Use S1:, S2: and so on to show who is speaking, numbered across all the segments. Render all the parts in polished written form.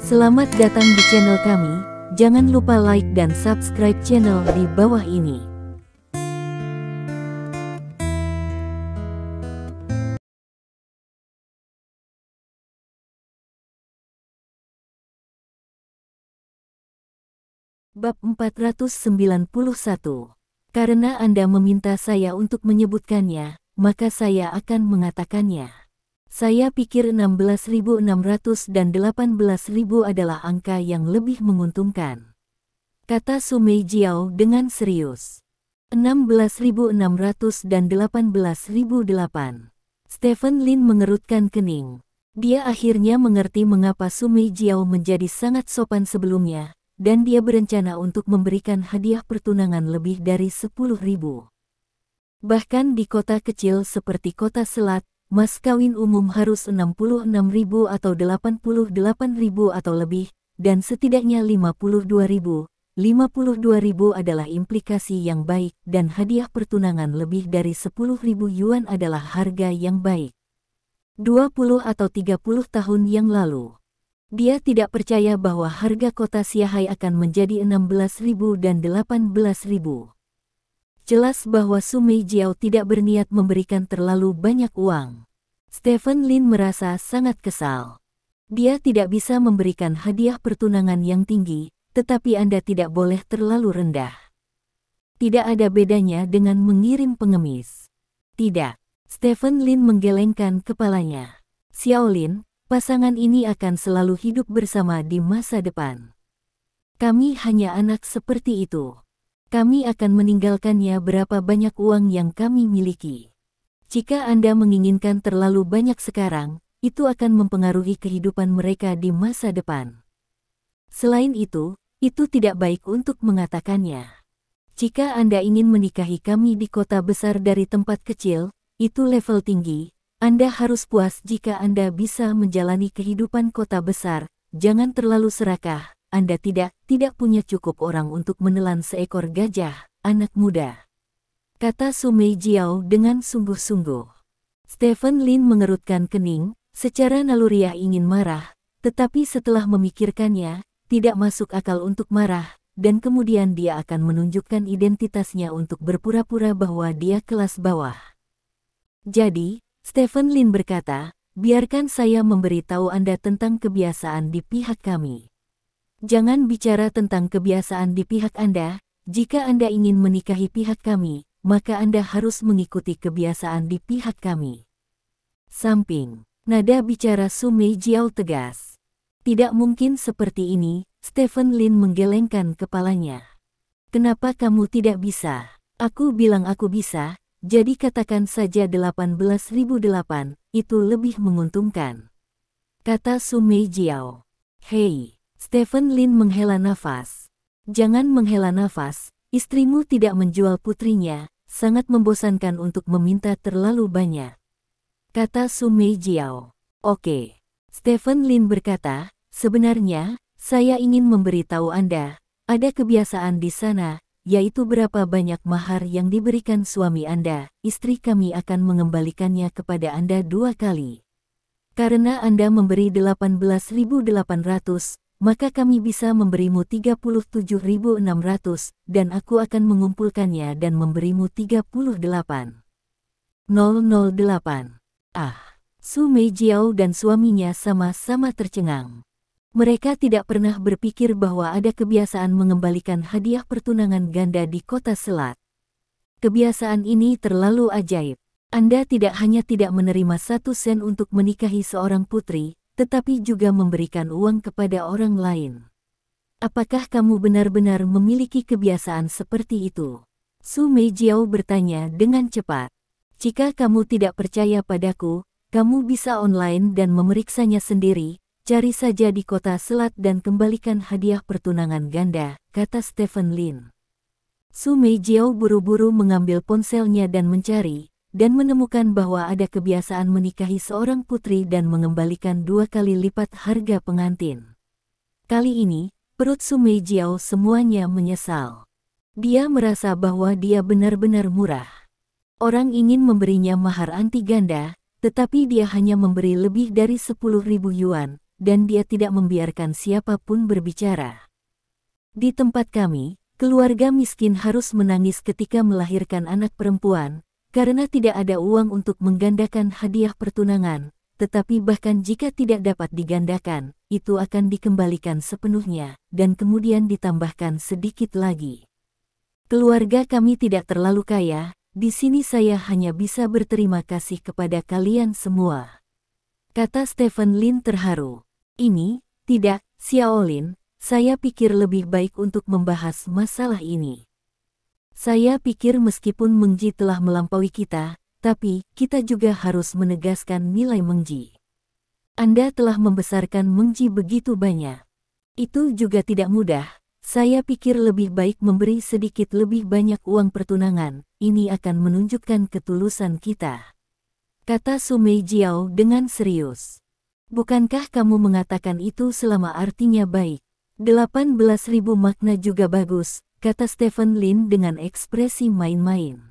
S1: Selamat datang di channel kami, jangan lupa like dan subscribe channel di bawah ini. Bab 491. Karena Anda meminta saya untuk menyebutkannya, maka saya akan mengatakannya. Saya pikir 16.600 dan 18.000 adalah angka yang lebih menguntungkan, kata Su Meijiao dengan serius. 16.600 dan 18.008. Stephen Lin mengerutkan kening. Dia akhirnya mengerti mengapa Su Meijiao menjadi sangat sopan sebelumnya, dan dia berencana untuk memberikan hadiah pertunangan lebih dari 10.000. Bahkan di kota kecil seperti kota Selat, mas kawin umum harus 66.000 atau 88.000 atau lebih, dan setidaknya 52.000. 52.000 adalah implikasi yang baik, dan hadiah pertunangan lebih dari 10.000 yuan adalah harga yang baik. 20 atau 30 tahun yang lalu, dia tidak percaya bahwa harga kota Xiahai akan menjadi 16.000 dan 18.000. Jelas bahwa Su Meijiao tidak berniat memberikan terlalu banyak uang. Stephen Lin merasa sangat kesal. Dia tidak bisa memberikan hadiah pertunangan yang tinggi, tetapi Anda tidak boleh terlalu rendah. Tidak ada bedanya dengan mengirim pengemis. Tidak. Stephen Lin menggelengkan kepalanya. Xiao Lin, pasangan ini akan selalu hidup bersama di masa depan. Kami hanya anak seperti itu. Kami akan meninggalkannya berapa banyak uang yang kami miliki. Jika Anda menginginkan terlalu banyak sekarang, itu akan mempengaruhi kehidupan mereka di masa depan. Selain itu tidak baik untuk mengatakannya. Jika Anda ingin menikahi kami di kota besar dari tempat kecil, itu level tinggi, Anda harus puas jika Anda bisa menjalani kehidupan kota besar, jangan terlalu serakah. Anda tidak punya cukup orang untuk menelan seekor gajah, anak muda, kata Su Meijiao dengan sungguh-sungguh. Stephen Lin mengerutkan kening, secara naluriah ingin marah, tetapi setelah memikirkannya, tidak masuk akal untuk marah, dan kemudian dia akan menunjukkan identitasnya untuk berpura-pura bahwa dia kelas bawah. Jadi, Stephen Lin berkata, biarkan saya memberitahu Anda tentang kebiasaan di pihak kami. Jangan bicara tentang kebiasaan di pihak Anda. Jika Anda ingin menikahi pihak kami, maka Anda harus mengikuti kebiasaan di pihak kami. Samping nada bicara Su Meijiao tegas. Tidak mungkin seperti ini. Stephen Lin menggelengkan kepalanya. Kenapa kamu tidak bisa? Aku bilang aku bisa, jadi katakan saja 18.008, itu lebih menguntungkan, kata Su Meijiao. Hei. Stephen Lin menghela nafas. Jangan menghela nafas, istrimu tidak menjual putrinya, sangat membosankan untuk meminta terlalu banyak, kata Su Meijiao. Oke. Stephen Lin berkata, sebenarnya, saya ingin memberitahu Anda, ada kebiasaan di sana, yaitu berapa banyak mahar yang diberikan suami Anda, istri kami akan mengembalikannya kepada Anda 2 kali. Karena Anda memberi 18.800, maka kami bisa memberimu 37.600, dan aku akan mengumpulkannya dan memberimu 38.008. Su Meijiao dan suaminya sama-sama tercengang. Mereka tidak pernah berpikir bahwa ada kebiasaan mengembalikan hadiah pertunangan ganda di kota Selat. Kebiasaan ini terlalu ajaib. Anda tidak hanya tidak menerima 1 sen untuk menikahi seorang putri, tetapi juga memberikan uang kepada orang lain. Apakah kamu benar-benar memiliki kebiasaan seperti itu? Su Meijiao bertanya dengan cepat. Jika kamu tidak percaya padaku, kamu bisa online dan memeriksanya sendiri, cari saja di kota Selat dan kembalikan hadiah pertunangan ganda, kata Stephen Lin. Su Meijiao buru-buru mengambil ponselnya dan mencari, dan menemukan bahwa ada kebiasaan menikahi seorang putri dan mengembalikan 2 kali lipat harga pengantin. Kali ini, perut Su Meijiao semuanya menyesal. Dia merasa bahwa dia benar-benar murah. Orang ingin memberinya mahar anti ganda, tetapi dia hanya memberi lebih dari 10.000 yuan, dan dia tidak membiarkan siapapun berbicara. Di tempat kami, keluarga miskin harus menangis ketika melahirkan anak perempuan, karena tidak ada uang untuk menggandakan hadiah pertunangan, tetapi bahkan jika tidak dapat digandakan, itu akan dikembalikan sepenuhnya, dan kemudian ditambahkan sedikit lagi. Keluarga kami tidak terlalu kaya, di sini saya hanya bisa berterima kasih kepada kalian semua, kata Stephen Lin terharu. Ini, tidak, Xiaolin, saya pikir lebih baik untuk membahas masalah ini. Saya pikir meskipun Meng Ji telah melampaui kita, tapi kita juga harus menegaskan nilai Meng Ji. Anda telah membesarkan Meng Ji begitu banyak. Itu juga tidak mudah. Saya pikir lebih baik memberi sedikit lebih banyak uang pertunangan, ini akan menunjukkan ketulusan kita, kata Su Meijiao dengan serius. Bukankah kamu mengatakan itu selama artinya baik? 18.000 makna juga bagus, kata Stephen Lin dengan ekspresi main-main.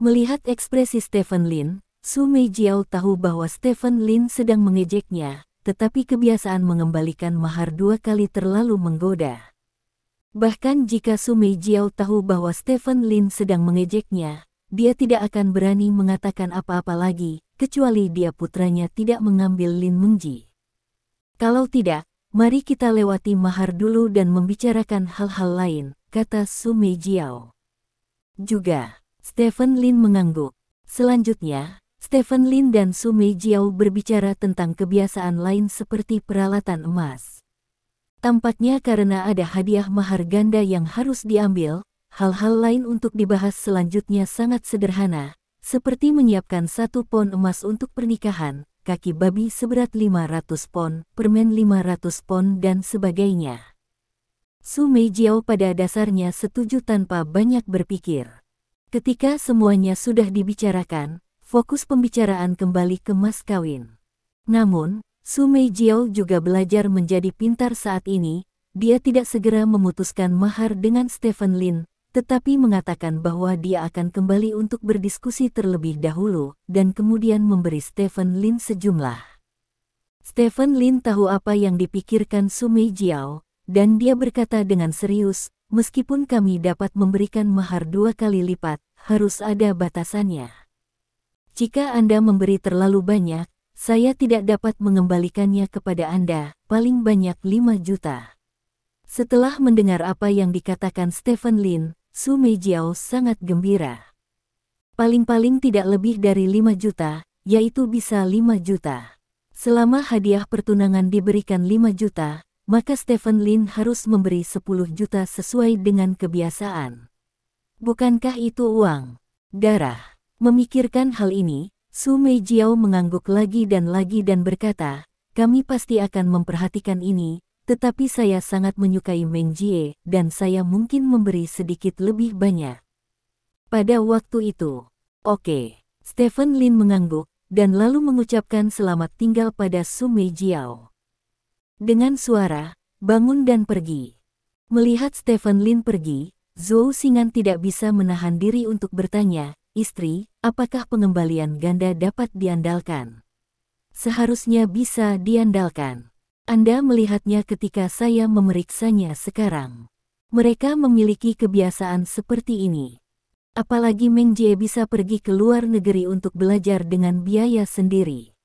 S1: Melihat ekspresi Stephen Lin, Su Meijiao tahu bahwa Stephen Lin sedang mengejeknya, tetapi kebiasaan mengembalikan mahar 2 kali terlalu menggoda. Bahkan jika Su Meijiao tahu bahwa Stephen Lin sedang mengejeknya, dia tidak akan berani mengatakan apa-apa lagi, kecuali dia putranya tidak mengambil Lin Meng Ji. Kalau tidak, mari kita lewati mahar dulu dan membicarakan hal-hal lain, kata Su Meijiao. Juga, Stephen Lin mengangguk. Selanjutnya, Stephen Lin dan Su Meijiao berbicara tentang kebiasaan lain seperti peralatan emas. Tampaknya karena ada hadiah mahar ganda yang harus diambil, hal-hal lain untuk dibahas selanjutnya sangat sederhana, seperti menyiapkan 1 pon emas untuk pernikahan, kaki babi seberat 500 pon, permen 500 pon dan sebagainya. Su Meijiao pada dasarnya setuju tanpa banyak berpikir. Ketika semuanya sudah dibicarakan, fokus pembicaraan kembali ke mas kawin. Namun, Su Meijiao juga belajar menjadi pintar saat ini. Dia tidak segera memutuskan mahar dengan Stephen Lin, tetapi mengatakan bahwa dia akan kembali untuk berdiskusi terlebih dahulu, dan kemudian memberi Stephen Lin sejumlah. Stephen Lin tahu apa yang dipikirkan Su Meijiao, dan dia berkata dengan serius, meskipun kami dapat memberikan mahar 2 kali lipat, harus ada batasannya. Jika Anda memberi terlalu banyak, saya tidak dapat mengembalikannya kepada Anda, paling banyak 5 juta. Setelah mendengar apa yang dikatakan Stephen Lin, Su Meijiao sangat gembira. Paling-paling tidak lebih dari 5 juta, yaitu bisa 5 juta. Selama hadiah pertunangan diberikan 5 juta, maka Stephen Lin harus memberi 10 juta sesuai dengan kebiasaan. Bukankah itu uang darah? Memikirkan hal ini, Su Meijiao mengangguk lagi dan berkata, kami pasti akan memperhatikan ini, tetapi saya sangat menyukai Meng Jie dan saya mungkin memberi sedikit lebih banyak. Pada waktu itu, oke, Stephen Lin mengangguk dan lalu mengucapkan selamat tinggal pada Su Meijiao. Dengan suara, bangun dan pergi. Melihat Stephen Lin pergi, Zhou Xing'an tidak bisa menahan diri untuk bertanya, istri, apakah pengembalian ganda dapat diandalkan? Seharusnya bisa diandalkan. Anda melihatnya ketika saya memeriksanya sekarang. Mereka memiliki kebiasaan seperti ini. Apalagi Meng Jie bisa pergi ke luar negeri untuk belajar dengan biaya sendiri.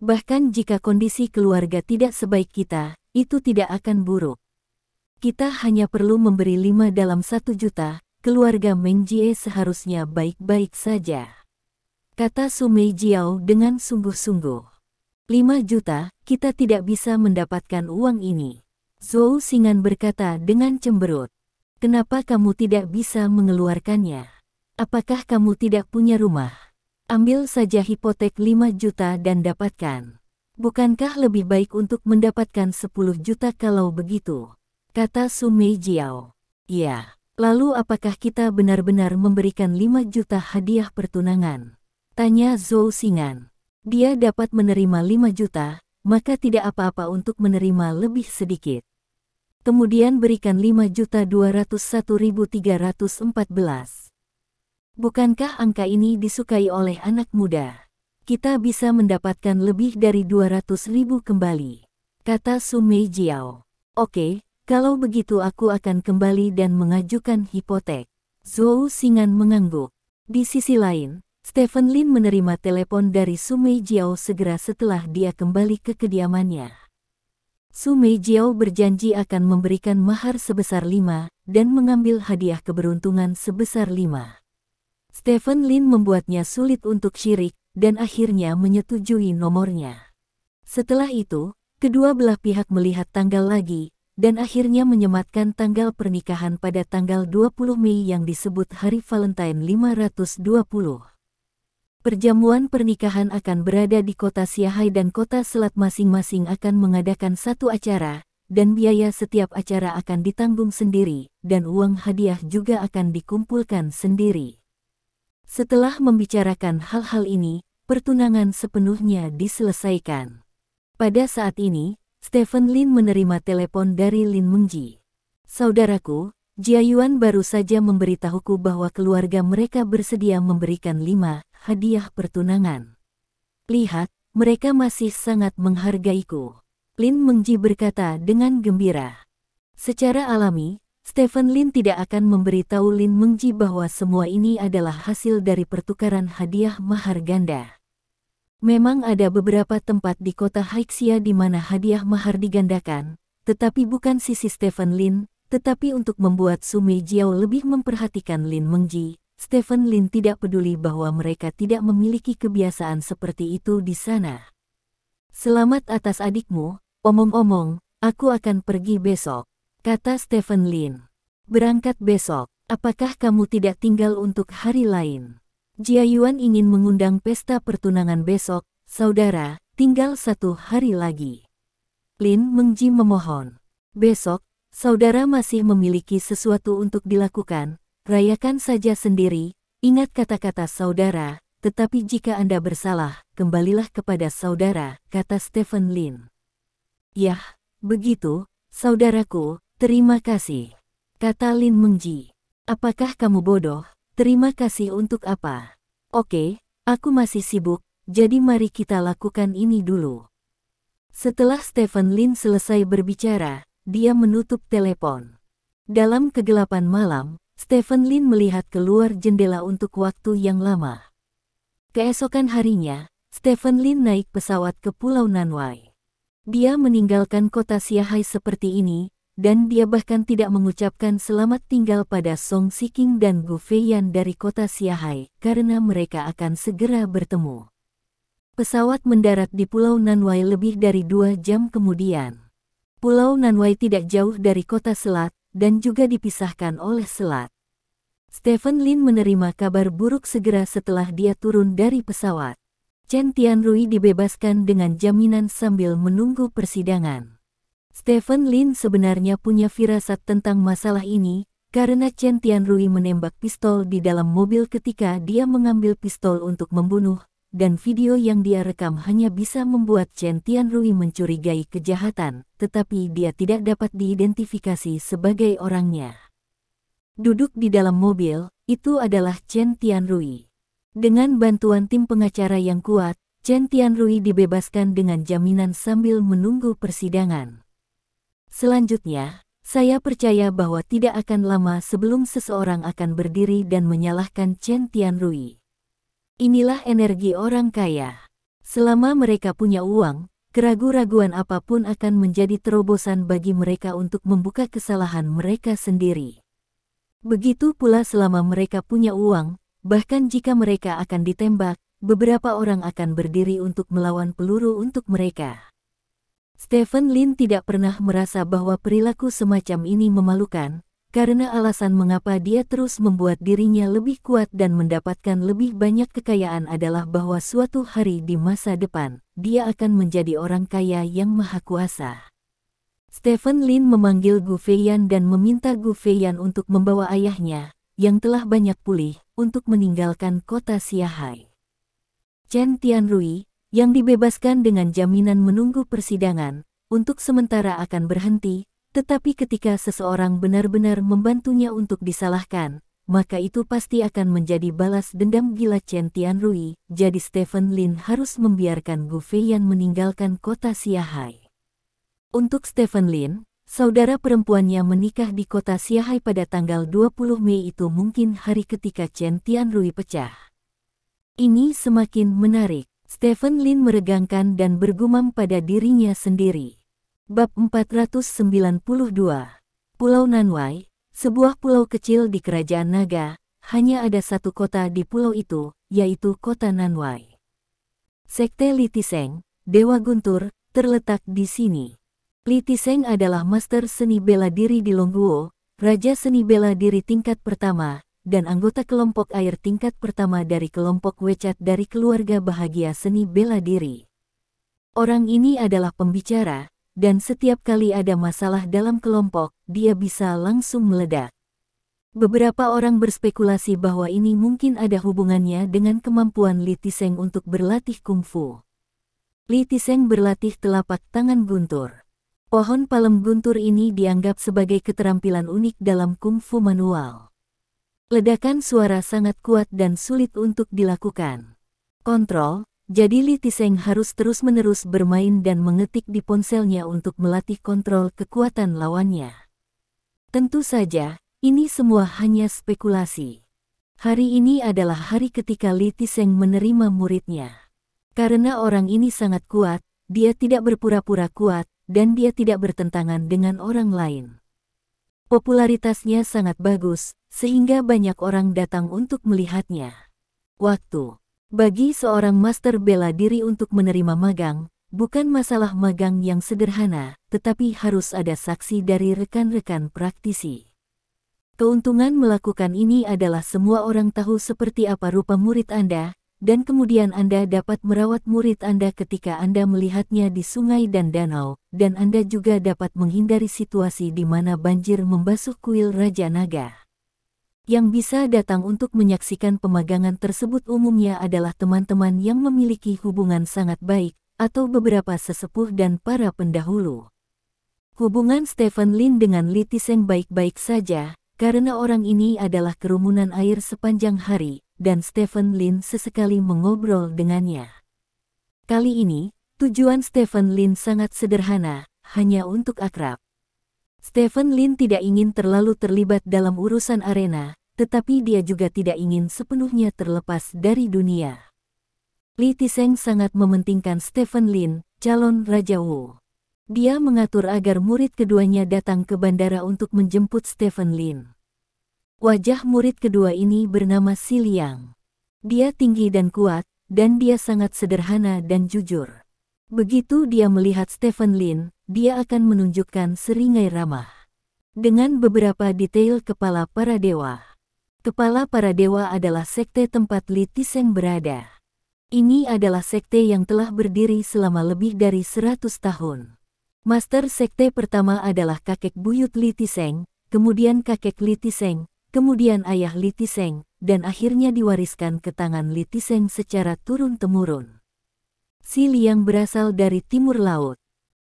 S1: Bahkan jika kondisi keluarga tidak sebaik kita, itu tidak akan buruk. Kita hanya perlu memberi 5 dalam 1 juta, keluarga Meng Jie seharusnya baik-baik saja, kata Su Meijiao dengan sungguh-sungguh. 5 juta, kita tidak bisa mendapatkan uang ini. Zhou Xing'an berkata dengan cemberut. Kenapa kamu tidak bisa mengeluarkannya? Apakah kamu tidak punya rumah? Ambil saja hipotek 5 juta dan dapatkan. Bukankah lebih baik untuk mendapatkan 10 juta kalau begitu? Kata Su Meijiao. Ya. Lalu apakah kita benar-benar memberikan 5 juta hadiah pertunangan? Tanya Zhou Xing'an. Dia dapat menerima 5 juta, maka tidak apa-apa untuk menerima lebih sedikit. Kemudian berikan 5.201.314. Bukankah angka ini disukai oleh anak muda? Kita bisa mendapatkan lebih dari 200.000 kembali. kata Su Meijiao. Oke, kalau begitu aku akan kembali dan mengajukan hipotek. Zhou Xing'an mengangguk. Di sisi lain, Stephen Lin menerima telepon dari Su Meijiao segera setelah dia kembali ke kediamannya. Su Meijiao berjanji akan memberikan mahar sebesar 5 dan mengambil hadiah keberuntungan sebesar 5. Stephen Lin membuatnya sulit untuk syirik dan akhirnya menyetujui nomornya. Setelah itu, kedua belah pihak melihat tanggal lagi dan akhirnya menyematkan tanggal pernikahan pada tanggal 20 Mei yang disebut Hari Valentine 520. Perjamuan pernikahan akan berada di kota Xiahai dan kota Selat masing-masing akan mengadakan satu acara, dan biaya setiap acara akan ditanggung sendiri, dan uang hadiah juga akan dikumpulkan sendiri. Setelah membicarakan hal-hal ini, pertunangan sepenuhnya diselesaikan. Pada saat ini, Stephen Lin menerima telepon dari Lin Mengji. Saudaraku, Jia Yuan baru saja memberitahuku bahwa keluarga mereka bersedia memberikan 5 hadiah pertunangan. Lihat, mereka masih sangat menghargaiku. Lin Mengji berkata dengan gembira. Secara alami, Stephen Lin tidak akan memberitahu Lin Mengji bahwa semua ini adalah hasil dari pertukaran hadiah mahar ganda. Memang ada beberapa tempat di kota Haixia di mana hadiah mahar digandakan, tetapi bukan sisi Stephen Lin. Tetapi untuk membuat Su Meijiao lebih memperhatikan Lin Mengji, Stephen Lin tidak peduli bahwa mereka tidak memiliki kebiasaan seperti itu di sana. Selamat atas adikmu, omong-omong, aku akan pergi besok, kata Stephen Lin. Berangkat besok, apakah kamu tidak tinggal untuk hari lain? Jia Yuan ingin mengundang pesta pertunangan besok, saudara, tinggal 1 hari lagi. Lin Mengji memohon. Besok, saudara masih memiliki sesuatu untuk dilakukan, rayakan saja sendiri, ingat kata-kata saudara, tetapi jika Anda bersalah, kembalilah kepada saudara, kata Stephen Lin. Yah, begitu, saudaraku, terima kasih, kata Lin Mengji. Apakah kamu bodoh? Terima kasih untuk apa? Oke, aku masih sibuk, jadi mari kita lakukan ini dulu. Setelah Stephen Lin selesai berbicara, dia menutup telepon. Dalam kegelapan malam, Stephen Lin melihat keluar jendela untuk waktu yang lama. Keesokan harinya, Stephen Lin naik pesawat ke Pulau Nanwai. Dia meninggalkan kota Xiahai seperti ini, dan dia bahkan tidak mengucapkan selamat tinggal pada Song Shiqing dan Gu Feiyan dari kota Xiahai, karena mereka akan segera bertemu. Pesawat mendarat di Pulau Nanwai lebih dari 2 jam kemudian. Pulau Nanwai tidak jauh dari kota Selat, dan juga dipisahkan oleh selat. Stephen Lin menerima kabar buruk segera setelah dia turun dari pesawat. Chen Tianrui dibebaskan dengan jaminan sambil menunggu persidangan. Stephen Lin sebenarnya punya firasat tentang masalah ini, karena Chen Tianrui menembak pistol di dalam mobil ketika dia mengambil pistol untuk membunuh, dan video yang dia rekam hanya bisa membuat Chen Tianrui mencurigai kejahatan, tetapi dia tidak dapat diidentifikasi sebagai orangnya. Duduk di dalam mobil, itu adalah Chen Tianrui. Dengan bantuan tim pengacara yang kuat, Chen Tianrui dibebaskan dengan jaminan sambil menunggu persidangan. Selanjutnya, saya percaya bahwa tidak akan lama sebelum seseorang akan berdiri dan menyalahkan Chen Tianrui. Inilah energi orang kaya. Selama mereka punya uang, keraguan-raguan apapun akan menjadi terobosan bagi mereka untuk membuka kesalahan mereka sendiri. Begitu pula selama mereka punya uang, bahkan jika mereka akan ditembak, beberapa orang akan berdiri untuk melawan peluru untuk mereka. Stephen Lin tidak pernah merasa bahwa perilaku semacam ini memalukan, karena alasan mengapa dia terus membuat dirinya lebih kuat dan mendapatkan lebih banyak kekayaan adalah bahwa suatu hari di masa depan, dia akan menjadi orang kaya yang maha kuasa. Stephen Lin memanggil Gu Feiyan dan meminta Gu Feiyan untuk membawa ayahnya, yang telah banyak pulih, untuk meninggalkan kota Xiahai. Chen Tianrui, yang dibebaskan dengan jaminan menunggu persidangan, untuk sementara akan berhenti, tetapi ketika seseorang benar-benar membantunya untuk disalahkan, maka itu pasti akan menjadi balas dendam gila Chen Tianrui, jadi Stephen Lin harus membiarkan Gu Feiyan meninggalkan kota Xiahai. Untuk Stephen Lin, saudara perempuannya menikah di kota Shanghai pada tanggal 20 Mei itu mungkin hari ketika Chen Tianrui pecah. Ini semakin menarik. Stephen Lin meregangkan dan bergumam pada dirinya sendiri. Bab 492. Pulau Nanwai, sebuah pulau kecil di Kerajaan Naga, hanya ada satu kota di pulau itu, yaitu kota Nanwai. Sekte Li Tiseng, Dewa Guntur, terletak di sini. Li Tiseng adalah master seni bela diri di Longguo, raja seni bela diri tingkat pertama, dan anggota kelompok air tingkat pertama dari kelompok Wecat dari keluarga bahagia seni bela diri. Orang ini adalah pembicara, dan setiap kali ada masalah dalam kelompok, dia bisa langsung meledak. Beberapa orang berspekulasi bahwa ini mungkin ada hubungannya dengan kemampuan Li Tiseng untuk berlatih kungfu. Li Tiseng berlatih telapak tangan guntur. Pohon palem guntur ini dianggap sebagai keterampilan unik dalam kungfu manual. Ledakan suara sangat kuat dan sulit untuk dilakukan. Kontrol, jadi Li Tiseng harus terus-menerus bermain dan mengetik di ponselnya untuk melatih kontrol kekuatan lawannya. Tentu saja, ini semua hanya spekulasi. Hari ini adalah hari ketika Li Tiseng menerima muridnya. Karena orang ini sangat kuat, dia tidak berpura-pura kuat, dan dia tidak bertentangan dengan orang lain. Popularitasnya sangat bagus, sehingga banyak orang datang untuk melihatnya. Waktu. Bagi seorang master bela diri untuk menerima magang, bukan masalah magang yang sederhana, tetapi harus ada saksi dari rekan-rekan praktisi. Keuntungan melakukan ini adalah semua orang tahu seperti apa rupa murid Anda, dan kemudian Anda dapat merawat murid Anda ketika Anda melihatnya di sungai dan danau, dan Anda juga dapat menghindari situasi di mana banjir membasuh kuil Raja Naga. Yang bisa datang untuk menyaksikan pemagangan tersebut umumnya adalah teman-teman yang memiliki hubungan sangat baik, atau beberapa sesepuh dan para pendahulu. Hubungan Stephen Lin dengan Li Tiseng baik-baik saja, karena orang ini adalah kerumunan air sepanjang hari, dan Stephen Lin sesekali mengobrol dengannya. Kali ini, tujuan Stephen Lin sangat sederhana, hanya untuk akrab. Stephen Lin tidak ingin terlalu terlibat dalam urusan arena, tetapi dia juga tidak ingin sepenuhnya terlepas dari dunia. Li Tiseng sangat mementingkan Stephen Lin, calon Raja Wu. Dia mengatur agar murid keduanya datang ke bandara untuk menjemput Stephen Lin. Wajah murid kedua ini bernama Si Liang. Dia tinggi dan kuat, dan dia sangat sederhana dan jujur. Begitu dia melihat Stephen Lin, dia akan menunjukkan seringai ramah. Dengan beberapa detail kepala para dewa. Kepala para dewa adalah sekte tempat Li Tiseng berada. Ini adalah sekte yang telah berdiri selama lebih dari 100 tahun. Master sekte pertama adalah kakek buyut Li Tiseng, kemudian kakek Li Tiseng, kemudian ayah Li Tiseng, dan akhirnya diwariskan ke tangan Li Tiseng secara turun-temurun. Si Liang berasal dari timur laut.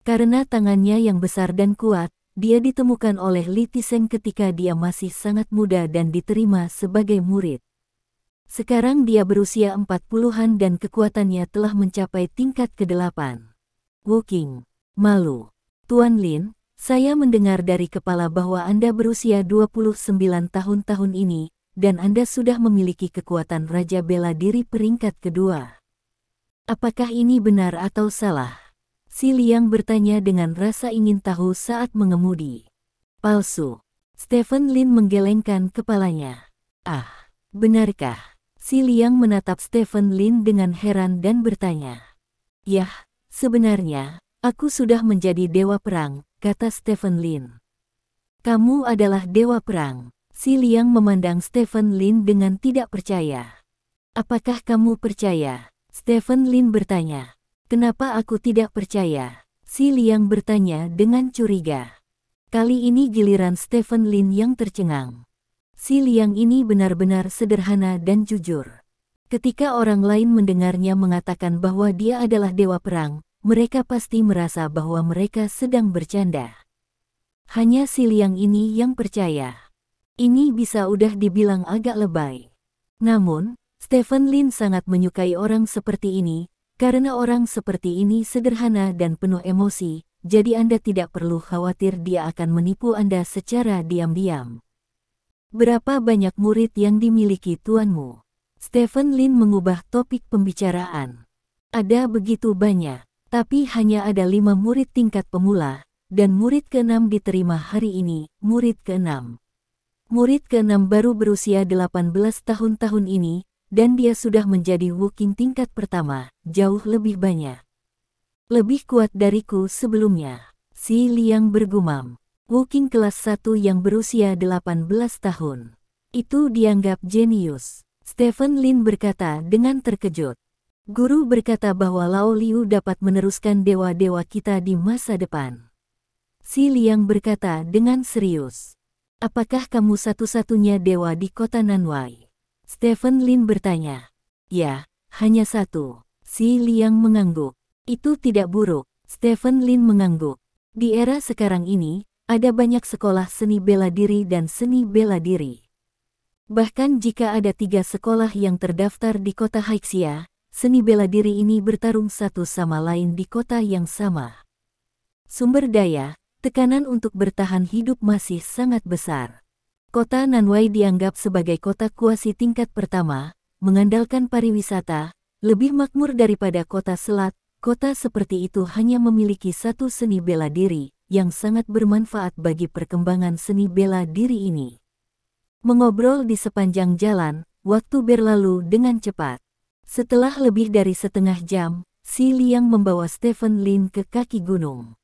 S1: Karena tangannya yang besar dan kuat, dia ditemukan oleh Li Tiseng ketika dia masih sangat muda dan diterima sebagai murid. Sekarang dia berusia 40-an dan kekuatannya telah mencapai tingkat ke-8. Wuking, malu. Tuan Lin, saya mendengar dari kepala bahwa Anda berusia 29 tahun ini, dan Anda sudah memiliki kekuatan Raja Bela Diri peringkat kedua. Apakah ini benar atau salah? Si Liang bertanya dengan rasa ingin tahu saat mengemudi. Palsu. Stephen Lin menggelengkan kepalanya. Ah, benarkah? Si Liang menatap Stephen Lin dengan heran dan bertanya. Yah, sebenarnya, aku sudah menjadi dewa perang, kata Stephen Lin. Kamu adalah dewa perang. Si Liang memandang Stephen Lin dengan tidak percaya. Apakah kamu percaya? Stephen Lin bertanya. Kenapa aku tidak percaya? Si Liang bertanya dengan curiga. Kali ini giliran Stephen Lin yang tercengang. Si Liang ini benar-benar sederhana dan jujur. Ketika orang lain mendengarnya mengatakan bahwa dia adalah dewa perang, mereka pasti merasa bahwa mereka sedang bercanda. Hanya si Liang ini yang percaya. Ini bisa udah dibilang agak lebay. Namun, Stephen Lin sangat menyukai orang seperti ini, karena orang seperti ini sederhana dan penuh emosi, jadi Anda tidak perlu khawatir dia akan menipu Anda secara diam-diam. Berapa banyak murid yang dimiliki tuanmu? Stephen Lin mengubah topik pembicaraan. Ada begitu banyak, tapi hanya ada 5 murid tingkat pemula, dan murid ke-6 diterima hari ini, murid ke-6. Murid ke-6 baru berusia 18 tahun ini, dan dia sudah menjadi Woking tingkat pertama, jauh lebih banyak. Lebih kuat dariku sebelumnya, si Liang bergumam. Woking kelas 1 yang berusia 18 tahun. Itu dianggap jenius. Stephen Lin berkata dengan terkejut. Guru berkata bahwa Lao Liu dapat meneruskan dewa-dewa kita di masa depan. Si Liang berkata dengan serius. Apakah kamu satu-satunya dewa di kota Nanwai? Stephen Lin bertanya. Ya, hanya satu. Si Liang mengangguk. Itu tidak buruk. Stephen Lin mengangguk. Di era sekarang ini, ada banyak sekolah seni bela diri dan seni bela diri. Bahkan jika ada 3 sekolah yang terdaftar di kota Haixia, seni bela diri ini bertarung satu sama lain di kota yang sama. Sumber daya, tekanan untuk bertahan hidup masih sangat besar. Kota Nanwai dianggap sebagai kota kuasi tingkat pertama, mengandalkan pariwisata, lebih makmur daripada kota selat. Kota seperti itu hanya memiliki satu seni bela diri, yang sangat bermanfaat bagi perkembangan seni bela diri ini. Mengobrol di sepanjang jalan, waktu berlalu dengan cepat. Setelah lebih dari setengah jam, si Liang membawa Stephen Lin ke kaki gunung.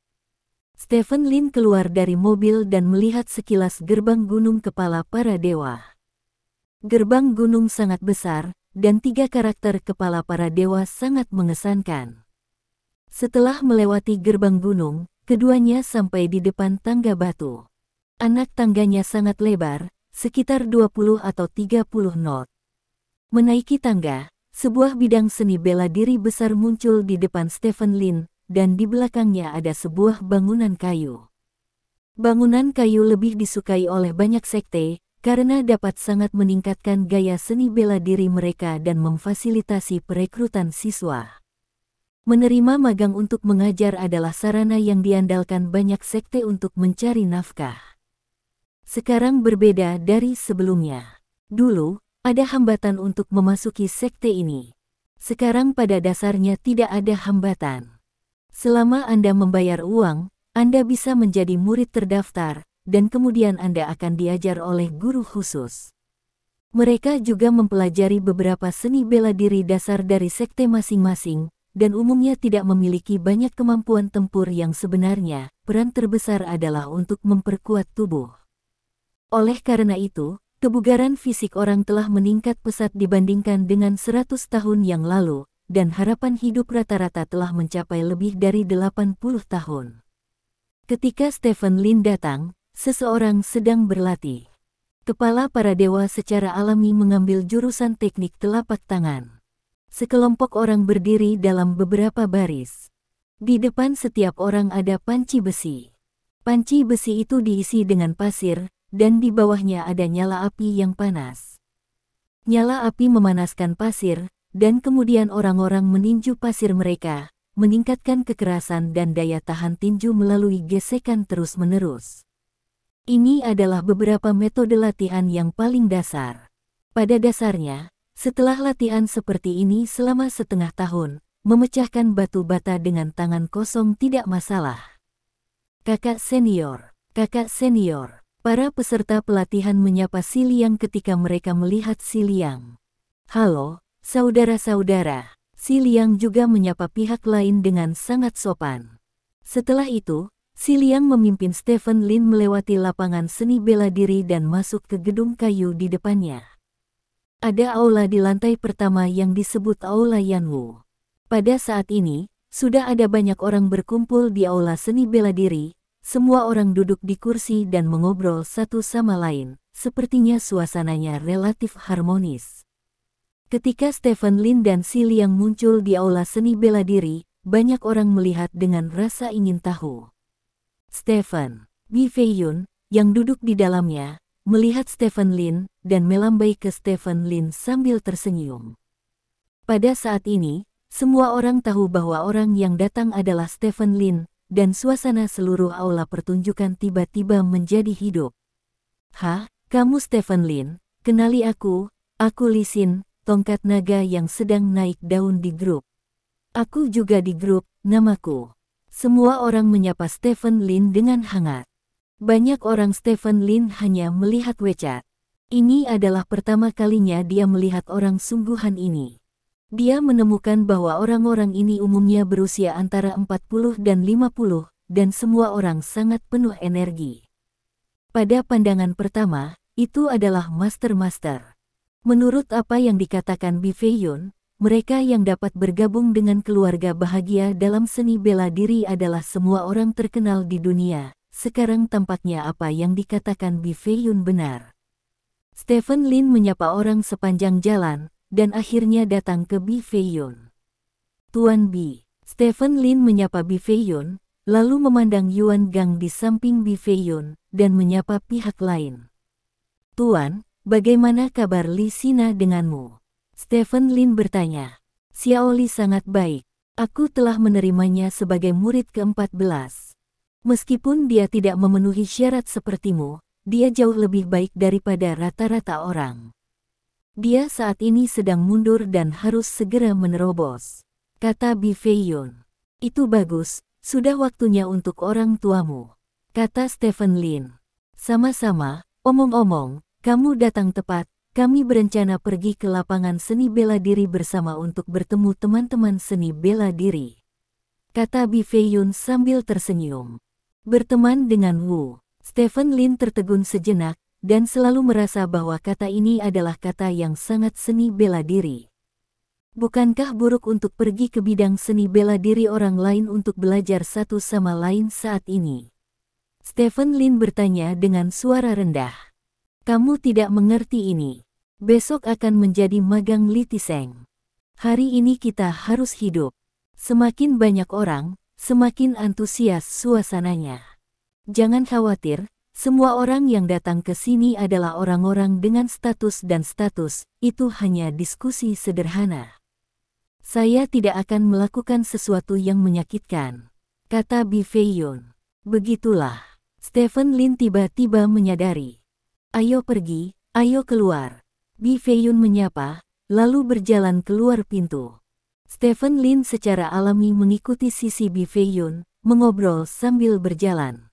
S1: Stephen Lin keluar dari mobil dan melihat sekilas gerbang gunung kepala para dewa. Gerbang gunung sangat besar, dan 3 karakter kepala para dewa sangat mengesankan. Setelah melewati gerbang gunung, keduanya sampai di depan tangga batu. Anak tangganya sangat lebar, sekitar 20 atau 30 knot. Menaiki tangga, sebuah bidang seni bela diri besar muncul di depan Stephen Lin, dan di belakangnya ada sebuah bangunan kayu. Bangunan kayu lebih disukai oleh banyak sekte, karena dapat sangat meningkatkan gaya seni bela diri mereka dan memfasilitasi perekrutan siswa. Menerima magang untuk mengajar adalah sarana yang diandalkan banyak sekte untuk mencari nafkah. Sekarang berbeda dari sebelumnya. Dulu, ada hambatan untuk memasuki sekte ini. Sekarang pada dasarnya tidak ada hambatan. Selama Anda membayar uang, Anda bisa menjadi murid terdaftar, dan kemudian Anda akan diajar oleh guru khusus. Mereka juga mempelajari beberapa seni bela diri dasar dari sekte masing-masing, dan umumnya tidak memiliki banyak kemampuan tempur yang sebenarnya. Peran terbesar adalah untuk memperkuat tubuh. Oleh karena itu, kebugaran fisik orang telah meningkat pesat dibandingkan dengan 100 tahun yang lalu, dan harapan hidup rata-rata telah mencapai lebih dari 80 tahun. Ketika Stephen Lin datang, seseorang sedang berlatih. Kepala para dewa secara alami mengambil jurusan teknik telapak tangan. Sekelompok orang berdiri dalam beberapa baris. Di depan setiap orang ada panci besi. Panci besi itu diisi dengan pasir, dan di bawahnya ada nyala api yang panas. Nyala api memanaskan pasir, dan kemudian orang-orang meninju pasir mereka, meningkatkan kekerasan dan daya tahan tinju melalui gesekan terus-menerus. Ini adalah beberapa metode latihan yang paling dasar. Pada dasarnya, setelah latihan seperti ini selama setengah tahun, memecahkan batu bata dengan tangan kosong tidak masalah. Kakak senior, para peserta pelatihan menyapa si Liang ketika mereka melihat si Liang. Halo, saudara-saudara. Si Liang juga menyapa pihak lain dengan sangat sopan. Setelah itu, si Liang memimpin Stephen Lin melewati lapangan seni bela diri dan masuk ke gedung kayu di depannya. Ada aula di lantai pertama yang disebut Aula Yanwu. Pada saat ini, sudah ada banyak orang berkumpul di aula seni bela diri. Semua orang duduk di kursi dan mengobrol satu sama lain. Sepertinya suasananya relatif harmonis. Ketika Stephen Lin dan si Liang muncul di aula seni bela diri, banyak orang melihat dengan rasa ingin tahu. Stephen, Bi Feiyun, yang duduk di dalamnya, melihat Stephen Lin dan melambai ke Stephen Lin sambil tersenyum. Pada saat ini, semua orang tahu bahwa orang yang datang adalah Stephen Lin, dan suasana seluruh aula pertunjukan tiba-tiba menjadi hidup. Kamu Stephen Lin, kenali aku Lee Sin, tongkat naga yang sedang naik daun di grup. Aku juga di grup, namaku. Semua orang menyapa Stephen Lin dengan hangat. Banyak orang Stephen Lin hanya melihat Wecat. Ini adalah pertama kalinya dia melihat orang sungguhan ini. Dia menemukan bahwa orang-orang ini umumnya berusia antara 40 dan 50, dan semua orang sangat penuh energi. Pada pandangan pertama, itu adalah master-master. Menurut apa yang dikatakan Bi Feiyun, mereka yang dapat bergabung dengan keluarga bahagia dalam seni bela diri adalah semua orang terkenal di dunia. Sekarang tampaknya apa yang dikatakan Bi Feiyun benar. Stephen Lin menyapa orang sepanjang jalan, dan akhirnya datang ke Bi Feiyun. Tuan Bi. Stephen Lin menyapa Bi Feiyun, lalu memandang Yuan Gang di samping Bi Feiyun, dan menyapa pihak lain. Tuan, bagaimana kabar Li Sina denganmu? Stephen Lin bertanya. Xiao Li sangat baik. Aku telah menerimanya sebagai murid ke-14. Meskipun dia tidak memenuhi syarat sepertimu, dia jauh lebih baik daripada rata-rata orang. Dia saat ini sedang mundur dan harus segera menerobos, kata Bi Feiyun. Itu bagus, sudah waktunya untuk orang tuamu, kata Stephen Lin. Sama-sama, omong-omong, kamu datang tepat, kami berencana pergi ke lapangan seni bela diri bersama untuk bertemu teman-teman seni bela diri, kata Bi Feiyun sambil tersenyum. Berteman dengan Wu. Stephen Lin tertegun sejenak, dan selalu merasa bahwa kata ini adalah kata yang sangat seni bela diri. Bukankah buruk untuk pergi ke bidang seni bela diri orang lain untuk belajar satu sama lain saat ini? Stephen Lin bertanya dengan suara rendah. Kamu tidak mengerti ini. Besok akan menjadi magang Li Tiseng. Hari ini kita harus hidup. Semakin banyak orang, semakin antusias suasananya. Jangan khawatir. Semua orang yang datang ke sini adalah orang-orang dengan status dan status, itu hanya diskusi sederhana. Saya tidak akan melakukan sesuatu yang menyakitkan, kata Bi Feiyun. Begitulah, Stephen Lin tiba-tiba menyadari. Ayo pergi, ayo keluar. Bi Feiyun menyapa, lalu berjalan keluar pintu. Stephen Lin secara alami mengikuti sisi Bi Feiyun, mengobrol sambil berjalan.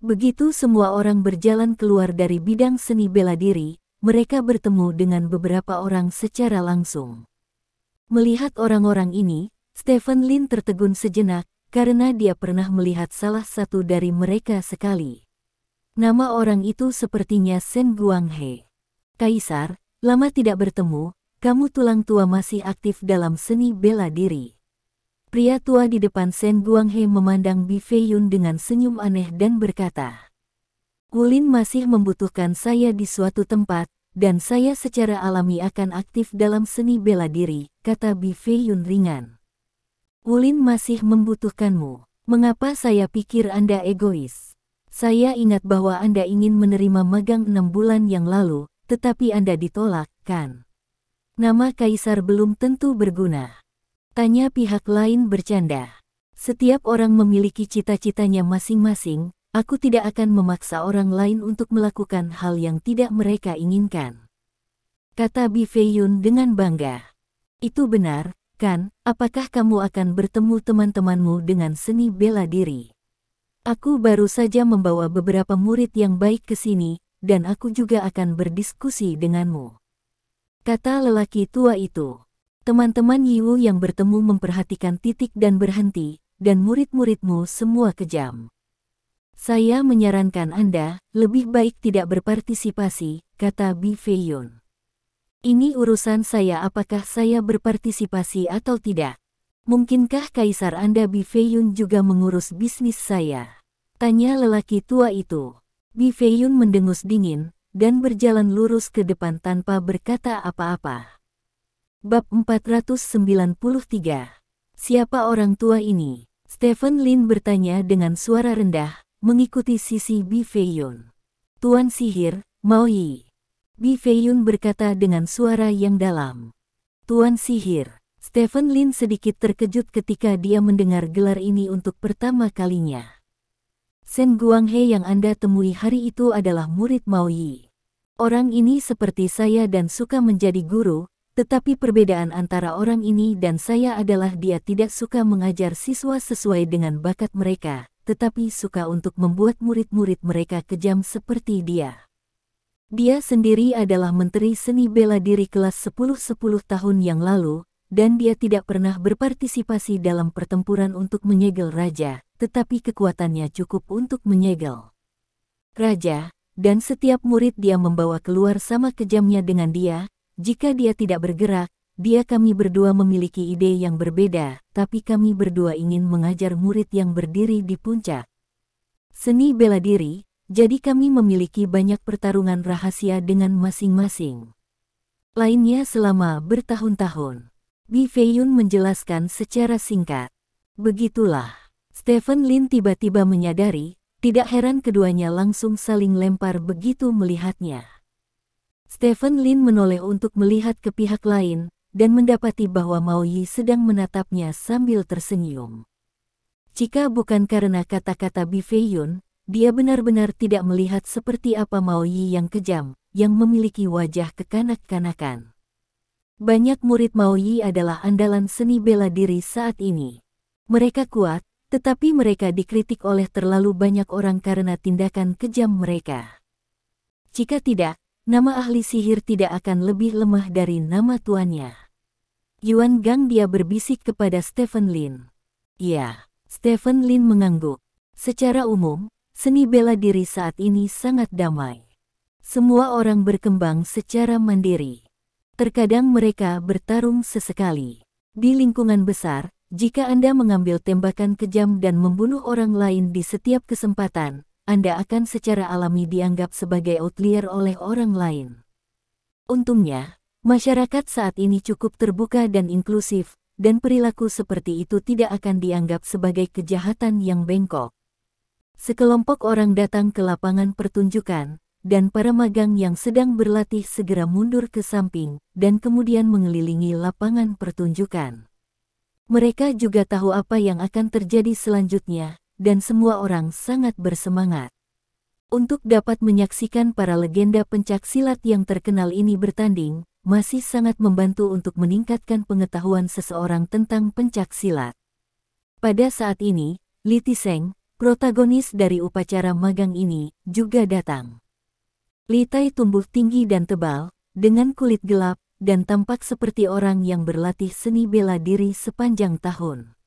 S1: Begitu semua orang berjalan keluar dari bidang seni bela diri, mereka bertemu dengan beberapa orang secara langsung. Melihat orang-orang ini, Stephen Lin tertegun sejenak, karena dia pernah melihat salah satu dari mereka sekali. Nama orang itu sepertinya Shen Guanghe. Kaisar, lama tidak bertemu, kamu tulang tua masih aktif dalam seni bela diri. Pria tua di depan Shen Guanghe memandang Bi Feiyun dengan senyum aneh dan berkata, Wulin masih membutuhkan saya di suatu tempat, dan saya secara alami akan aktif dalam seni bela diri, kata Bi Feiyun ringan. Wulin masih membutuhkanmu. Mengapa saya pikir Anda egois? Saya ingat bahwa Anda ingin menerima magang 6 bulan yang lalu, tetapi Anda ditolak, kan? Nama Kaisar belum tentu berguna. Tanya pihak lain bercanda. Setiap orang memiliki cita-citanya masing-masing, aku tidak akan memaksa orang lain untuk melakukan hal yang tidak mereka inginkan. Kata Bi Feiyun dengan bangga. Itu benar, kan? Apakah kamu akan bertemu teman-temanmu dengan seni bela diri? Aku baru saja membawa beberapa murid yang baik ke sini, dan aku juga akan berdiskusi denganmu, kata lelaki tua itu. Teman-teman Yiwu yang bertemu memperhatikan titik dan berhenti, dan murid-muridmu semua kejam. Saya menyarankan Anda, lebih baik tidak berpartisipasi, kata Bi Feiyun. Ini urusan saya apakah saya berpartisipasi atau tidak. Mungkinkah Kaisar Anda Bi Feiyun juga mengurus bisnis saya? Tanya lelaki tua itu. Bi Feiyun mendengus dingin, dan berjalan lurus ke depan tanpa berkata apa-apa. Bab 493. Siapa orang tua ini? Stephen Lin bertanya dengan suara rendah, mengikuti sisi Bi Feiyun. Tuan sihir, Mao Yi. Bi Feiyun berkata dengan suara yang dalam. Tuan sihir. Stephen Lin sedikit terkejut ketika dia mendengar gelar ini untuk pertama kalinya. Shen Guanghe yang Anda temui hari itu adalah murid Mao Yi. Orang ini seperti saya dan suka menjadi guru, tetapi perbedaan antara orang ini dan saya adalah dia tidak suka mengajar siswa sesuai dengan bakat mereka, tetapi suka untuk membuat murid-murid mereka kejam seperti dia. Dia sendiri adalah menteri seni bela diri kelas 10 tahun yang lalu, dan dia tidak pernah berpartisipasi dalam pertempuran untuk menyegel raja, tetapi kekuatannya cukup untuk menyegel raja, dan setiap murid dia membawa keluar sama kejamnya dengan dia. Jika dia tidak bergerak, kami berdua memiliki ide yang berbeda, tapi kami berdua ingin mengajar murid yang berdiri di puncak seni bela diri. Jadi kami memiliki banyak pertarungan rahasia dengan masing-masing lainnya selama bertahun-tahun. Bi Feiyun menjelaskan secara singkat. Begitulah. Stephen Lin tiba-tiba menyadari, tidak heran keduanya langsung saling lempar begitu melihatnya. Stephen Lin menoleh untuk melihat ke pihak lain, dan mendapati bahwa Mao Yi sedang menatapnya sambil tersenyum. Jika bukan karena kata-kata Bi Feiyun, dia benar-benar tidak melihat seperti apa Mao Yi yang kejam, yang memiliki wajah kekanak-kanakan. Banyak murid Mao Yi adalah andalan seni bela diri saat ini. Mereka kuat, tetapi mereka dikritik oleh terlalu banyak orang karena tindakan kejam mereka. Jika tidak, nama ahli sihir tidak akan lebih lemah dari nama tuannya. Yuan Gang dia berbisik kepada Stephen Lin. Ya, Stephen Lin mengangguk. Secara umum, seni bela diri saat ini sangat damai. Semua orang berkembang secara mandiri. Terkadang mereka bertarung sesekali. Di lingkungan besar, jika Anda mengambil tembakan kejam dan membunuh orang lain di setiap kesempatan, Anda akan secara alami dianggap sebagai outlier oleh orang lain. Untungnya, masyarakat saat ini cukup terbuka dan inklusif, dan perilaku seperti itu tidak akan dianggap sebagai kejahatan yang bengkok. Sekelompok orang datang ke lapangan pertunjukan, dan para magang yang sedang berlatih segera mundur ke samping, dan kemudian mengelilingi lapangan pertunjukan. Mereka juga tahu apa yang akan terjadi selanjutnya, dan semua orang sangat bersemangat untuk dapat menyaksikan para legenda pencaksilat yang terkenal ini bertanding, masih sangat membantu untuk meningkatkan pengetahuan seseorang tentang pencaksilat. Pada saat ini, Li Tiseng, protagonis dari upacara magang ini, juga datang. Li Tai tumbuh tinggi dan tebal, dengan kulit gelap, dan tampak seperti orang yang berlatih seni bela diri sepanjang tahun.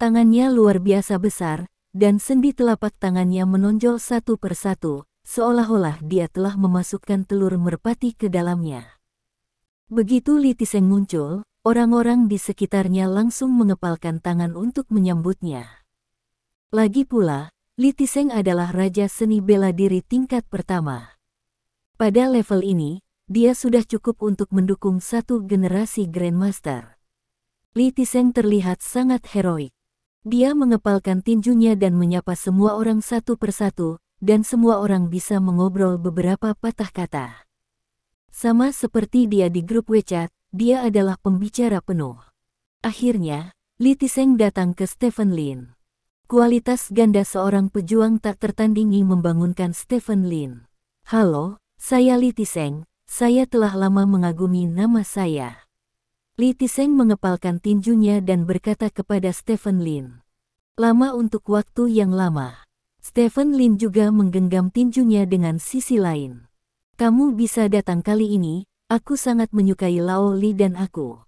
S1: Tangannya luar biasa besar, dan sendi telapak tangannya menonjol satu persatu, seolah-olah dia telah memasukkan telur merpati ke dalamnya. Begitu Li Tiseng muncul, orang-orang di sekitarnya langsung mengepalkan tangan untuk menyambutnya. Lagi pula, Li Tiseng adalah raja seni bela diri tingkat pertama. Pada level ini, dia sudah cukup untuk mendukung satu generasi Grandmaster. Li Tiseng terlihat sangat heroik. Dia mengepalkan tinjunya dan menyapa semua orang satu persatu, dan semua orang bisa mengobrol beberapa patah kata. Sama seperti dia di grup WeChat, dia adalah pembicara penuh. Akhirnya, Li Tiseng datang ke Stephen Lin. Kualitas ganda seorang pejuang tak tertandingi membangunkan Stephen Lin. Halo, saya Li Tiseng, saya telah lama mengagumi nama saya. Li Tiseng mengepalkan tinjunya dan berkata kepada Stephen Lin. Lama untuk waktu yang lama. Stephen Lin juga menggenggam tinjunya dengan sisi lain. Kamu bisa datang kali ini, aku sangat menyukai Lao Li dan aku.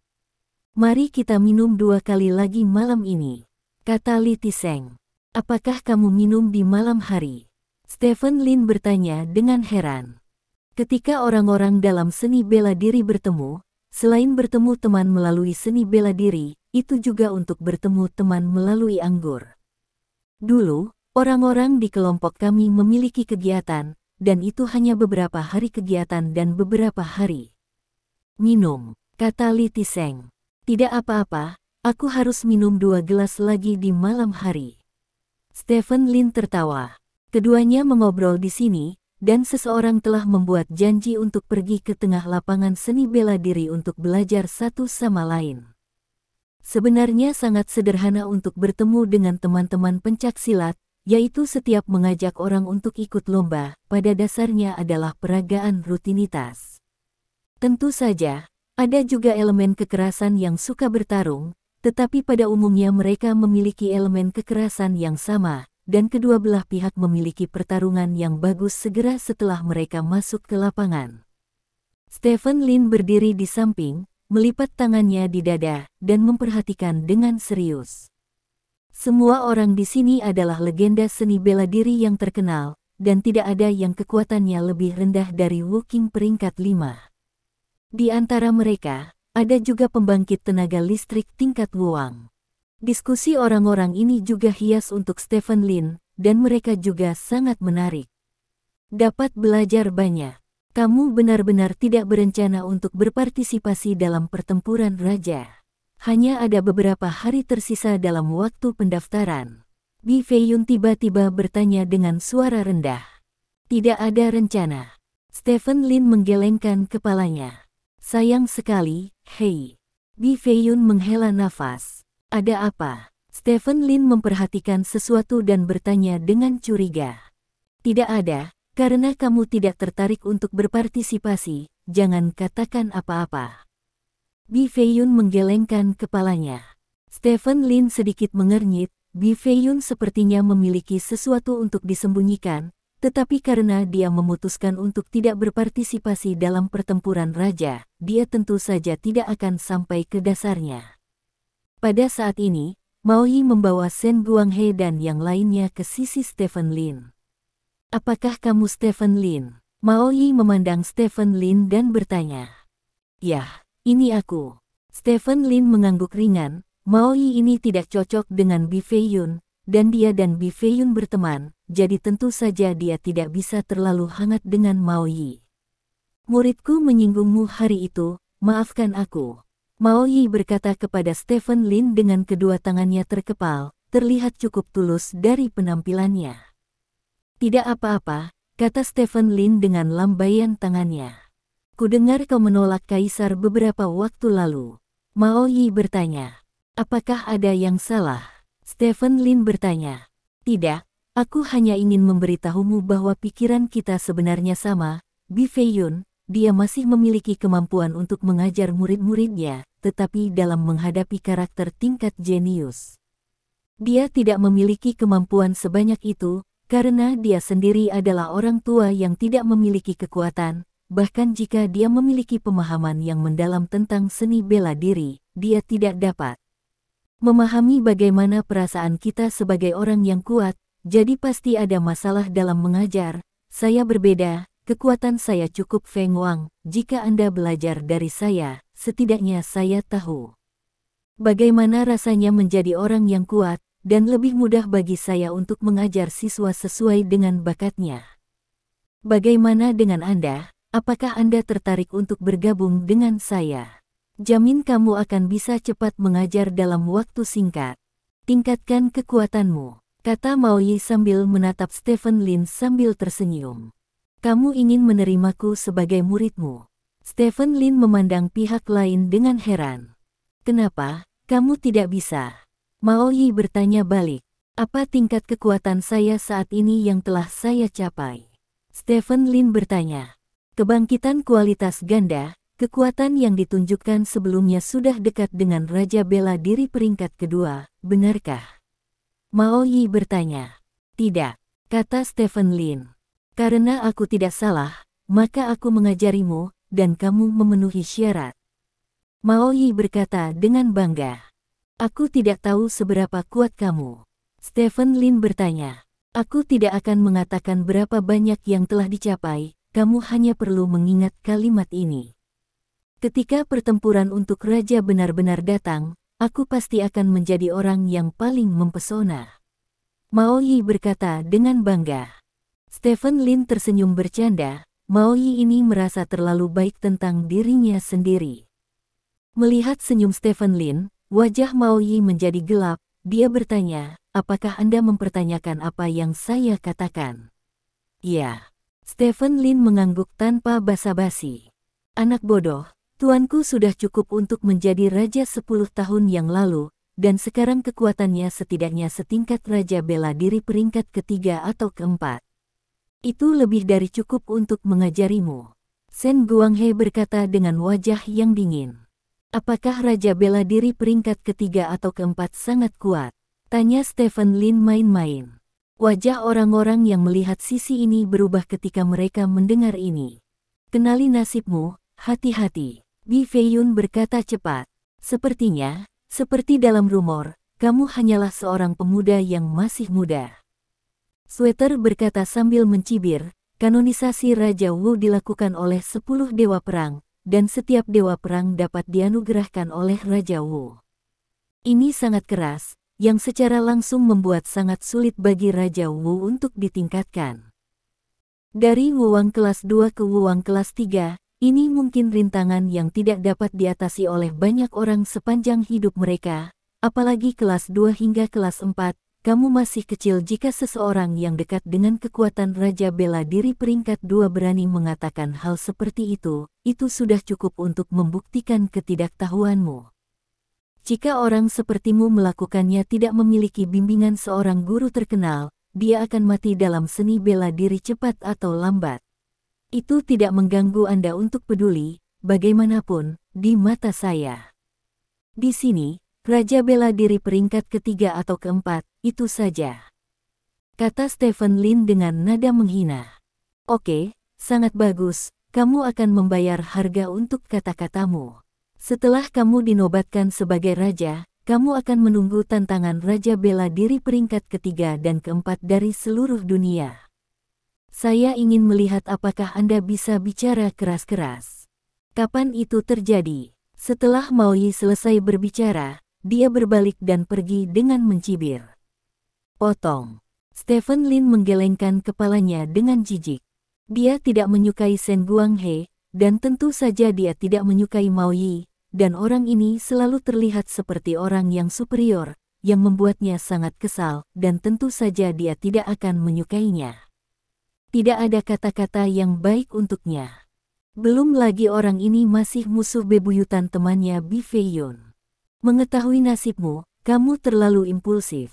S1: Mari kita minum 2 kali lagi malam ini. Kata Li Tiseng. Apakah kamu minum di malam hari? Stephen Lin bertanya dengan heran. Ketika orang-orang dalam seni bela diri bertemu, selain bertemu teman melalui seni bela diri, itu juga untuk bertemu teman melalui anggur. Dulu, orang-orang di kelompok kami memiliki kegiatan, dan itu hanya beberapa hari kegiatan dan beberapa hari minum, kata Li Tiseng. Tidak apa-apa. Aku harus minum 2 gelas lagi di malam hari. Stephen Lin tertawa. Keduanya mengobrol di sini, dan seseorang telah membuat janji untuk pergi ke tengah lapangan seni bela diri untuk belajar satu sama lain. Sebenarnya sangat sederhana untuk bertemu dengan teman-teman pencak silat, yaitu setiap mengajak orang untuk ikut lomba, pada dasarnya adalah peragaan rutinitas. Tentu saja, ada juga elemen kekerasan yang suka bertarung, tetapi pada umumnya mereka memiliki elemen kekerasan yang sama, dan kedua belah pihak memiliki pertarungan yang bagus segera setelah mereka masuk ke lapangan. Stephen Lin berdiri di samping, melipat tangannya di dada, dan memperhatikan dengan serius. Semua orang di sini adalah legenda seni bela diri yang terkenal, dan tidak ada yang kekuatannya lebih rendah dari Wu Qing peringkat 5. Di antara mereka, ada juga pembangkit tenaga listrik tingkat Wuang. Diskusi orang-orang ini juga hias untuk Stephen Lin, dan mereka juga sangat menarik. Dapat belajar banyak. Kamu benar-benar tidak berencana untuk berpartisipasi dalam pertempuran raja. Hanya ada beberapa hari tersisa dalam waktu pendaftaran. Bi Feiyun tiba-tiba bertanya dengan suara rendah. Tidak ada rencana. Stephen Lin menggelengkan kepalanya. Sayang sekali, hei. Bi Feiyun menghela nafas. Ada apa? Stephen Lin memperhatikan sesuatu dan bertanya dengan curiga. Tidak ada. Karena kamu tidak tertarik untuk berpartisipasi, jangan katakan apa-apa. Bi Feiyun menggelengkan kepalanya. Stephen Lin sedikit mengernyit, Bi Feiyun sepertinya memiliki sesuatu untuk disembunyikan, tetapi karena dia memutuskan untuk tidak berpartisipasi dalam pertempuran raja, dia tentu saja tidak akan sampai ke dasarnya. Pada saat ini, Mao Yi membawa Shen Guanghe dan yang lainnya ke sisi Stephen Lin. Apakah kamu Stephen Lin? Mao Yi memandang Stephen Lin dan bertanya. Yah, ini aku. Stephen Lin mengangguk ringan. Mao Yi ini tidak cocok dengan Bi Feiyun, dan dia dan Bi Feiyun berteman, jadi tentu saja dia tidak bisa terlalu hangat dengan Mao Yi. Muridku menyinggungmu hari itu, maafkan aku. Mao Yi berkata kepada Stephen Lin dengan kedua tangannya terkepal, terlihat cukup tulus dari penampilannya. Tidak apa-apa, kata Stephen Lin dengan lambaian tangannya. Kudengar kau menolak kaisar beberapa waktu lalu. Mao Yi bertanya. Apakah ada yang salah? Stephen Lin bertanya. Tidak, aku hanya ingin memberitahumu bahwa pikiran kita sebenarnya sama. Bi Feiyun, dia masih memiliki kemampuan untuk mengajar murid-muridnya, tetapi dalam menghadapi karakter tingkat jenius. Dia tidak memiliki kemampuan sebanyak itu, karena dia sendiri adalah orang tua yang tidak memiliki kekuatan, bahkan jika dia memiliki pemahaman yang mendalam tentang seni bela diri, dia tidak dapat memahami bagaimana perasaan kita sebagai orang yang kuat, jadi pasti ada masalah dalam mengajar. Saya berbeda, kekuatan saya cukup Feng Wang, jika Anda belajar dari saya, setidaknya saya tahu bagaimana rasanya menjadi orang yang kuat, dan lebih mudah bagi saya untuk mengajar siswa sesuai dengan bakatnya. Bagaimana dengan Anda? Apakah Anda tertarik untuk bergabung dengan saya? Jamin kamu akan bisa cepat mengajar dalam waktu singkat. Tingkatkan kekuatanmu, kata Mao Yi sambil menatap Stephen Lin sambil tersenyum. Kamu ingin menerimaku sebagai muridmu? Stephen Lin memandang pihak lain dengan heran. Kenapa, kamu tidak bisa? Mao Yi bertanya balik. Apa tingkat kekuatan saya saat ini yang telah saya capai? Stephen Lin bertanya. Kebangkitan kualitas ganda, kekuatan yang ditunjukkan sebelumnya sudah dekat dengan Raja Bela Diri peringkat kedua, benarkah? Mao Yi bertanya. Tidak, kata Stephen Lin. Karena aku tidak salah, maka aku mengajarimu, dan kamu memenuhi syarat. Mao Yi berkata dengan bangga. Aku tidak tahu seberapa kuat kamu. Stephen Lin bertanya. Aku tidak akan mengatakan berapa banyak yang telah dicapai, kamu hanya perlu mengingat kalimat ini. Ketika pertempuran untuk raja benar-benar datang, aku pasti akan menjadi orang yang paling mempesona. Mao Yi berkata dengan bangga. Stephen Lin tersenyum bercanda, Mao Yi ini merasa terlalu baik tentang dirinya sendiri. Melihat senyum Stephen Lin, wajah Mao Yi menjadi gelap, dia bertanya, apakah Anda mempertanyakan apa yang saya katakan? Ya. Stephen Lin mengangguk tanpa basa-basi. Anak bodoh, Tuanku sudah cukup untuk menjadi raja 10 tahun yang lalu, dan sekarang kekuatannya setidaknya setingkat raja bela diri peringkat ketiga atau keempat. Itu lebih dari cukup untuk mengajarimu. Shen Guanghe berkata dengan wajah yang dingin. Apakah raja bela diri peringkat ketiga atau keempat sangat kuat? Tanya Stephen Lin main-main. Wajah orang-orang yang melihat sisi ini berubah ketika mereka mendengar ini. Kenali nasibmu, hati-hati. Bi Feiyun berkata cepat. Sepertinya, seperti dalam rumor, kamu hanyalah seorang pemuda yang masih muda. Sweater berkata sambil mencibir, kanonisasi Raja Wu dilakukan oleh 10 dewa perang, dan setiap dewa perang dapat dianugerahkan oleh Raja Wu. Ini sangat keras, yang secara langsung membuat sangat sulit bagi Raja Wu untuk ditingkatkan. Dari Wuwang kelas 2 ke Wuwang kelas 3, ini mungkin rintangan yang tidak dapat diatasi oleh banyak orang sepanjang hidup mereka, apalagi kelas 2 hingga kelas 4, kamu masih kecil jika seseorang yang dekat dengan kekuatan Raja Bela Diri peringkat 2 berani mengatakan hal seperti itu sudah cukup untuk membuktikan ketidaktahuanmu. Jika orang sepertimu melakukannya tidak memiliki bimbingan seorang guru terkenal, dia akan mati dalam seni bela diri cepat atau lambat. Itu tidak mengganggu Anda untuk peduli, bagaimanapun, di mata saya. Di sini, Raja Bela Diri peringkat ketiga atau keempat, itu saja. Kata Stephen Lin dengan nada menghina. Oke, sangat bagus, kamu akan membayar harga untuk kata-katamu. Setelah kamu dinobatkan sebagai raja, kamu akan menunggu tantangan Raja Bela Diri peringkat ketiga dan keempat dari seluruh dunia. Saya ingin melihat apakah Anda bisa bicara keras-keras. Kapan itu terjadi? Setelah Maui selesai berbicara, dia berbalik dan pergi dengan mencibir. Potong. Stephen Lin menggelengkan kepalanya dengan jijik. Dia tidak menyukai Shen Guanghe, dan tentu saja dia tidak menyukai Maui, dan orang ini selalu terlihat seperti orang yang superior, yang membuatnya sangat kesal, dan tentu saja dia tidak akan menyukainya. Tidak ada kata-kata yang baik untuknya. Belum lagi orang ini masih musuh bebuyutan temannya Bi Feiyun. Mengetahui nasibmu, kamu terlalu impulsif.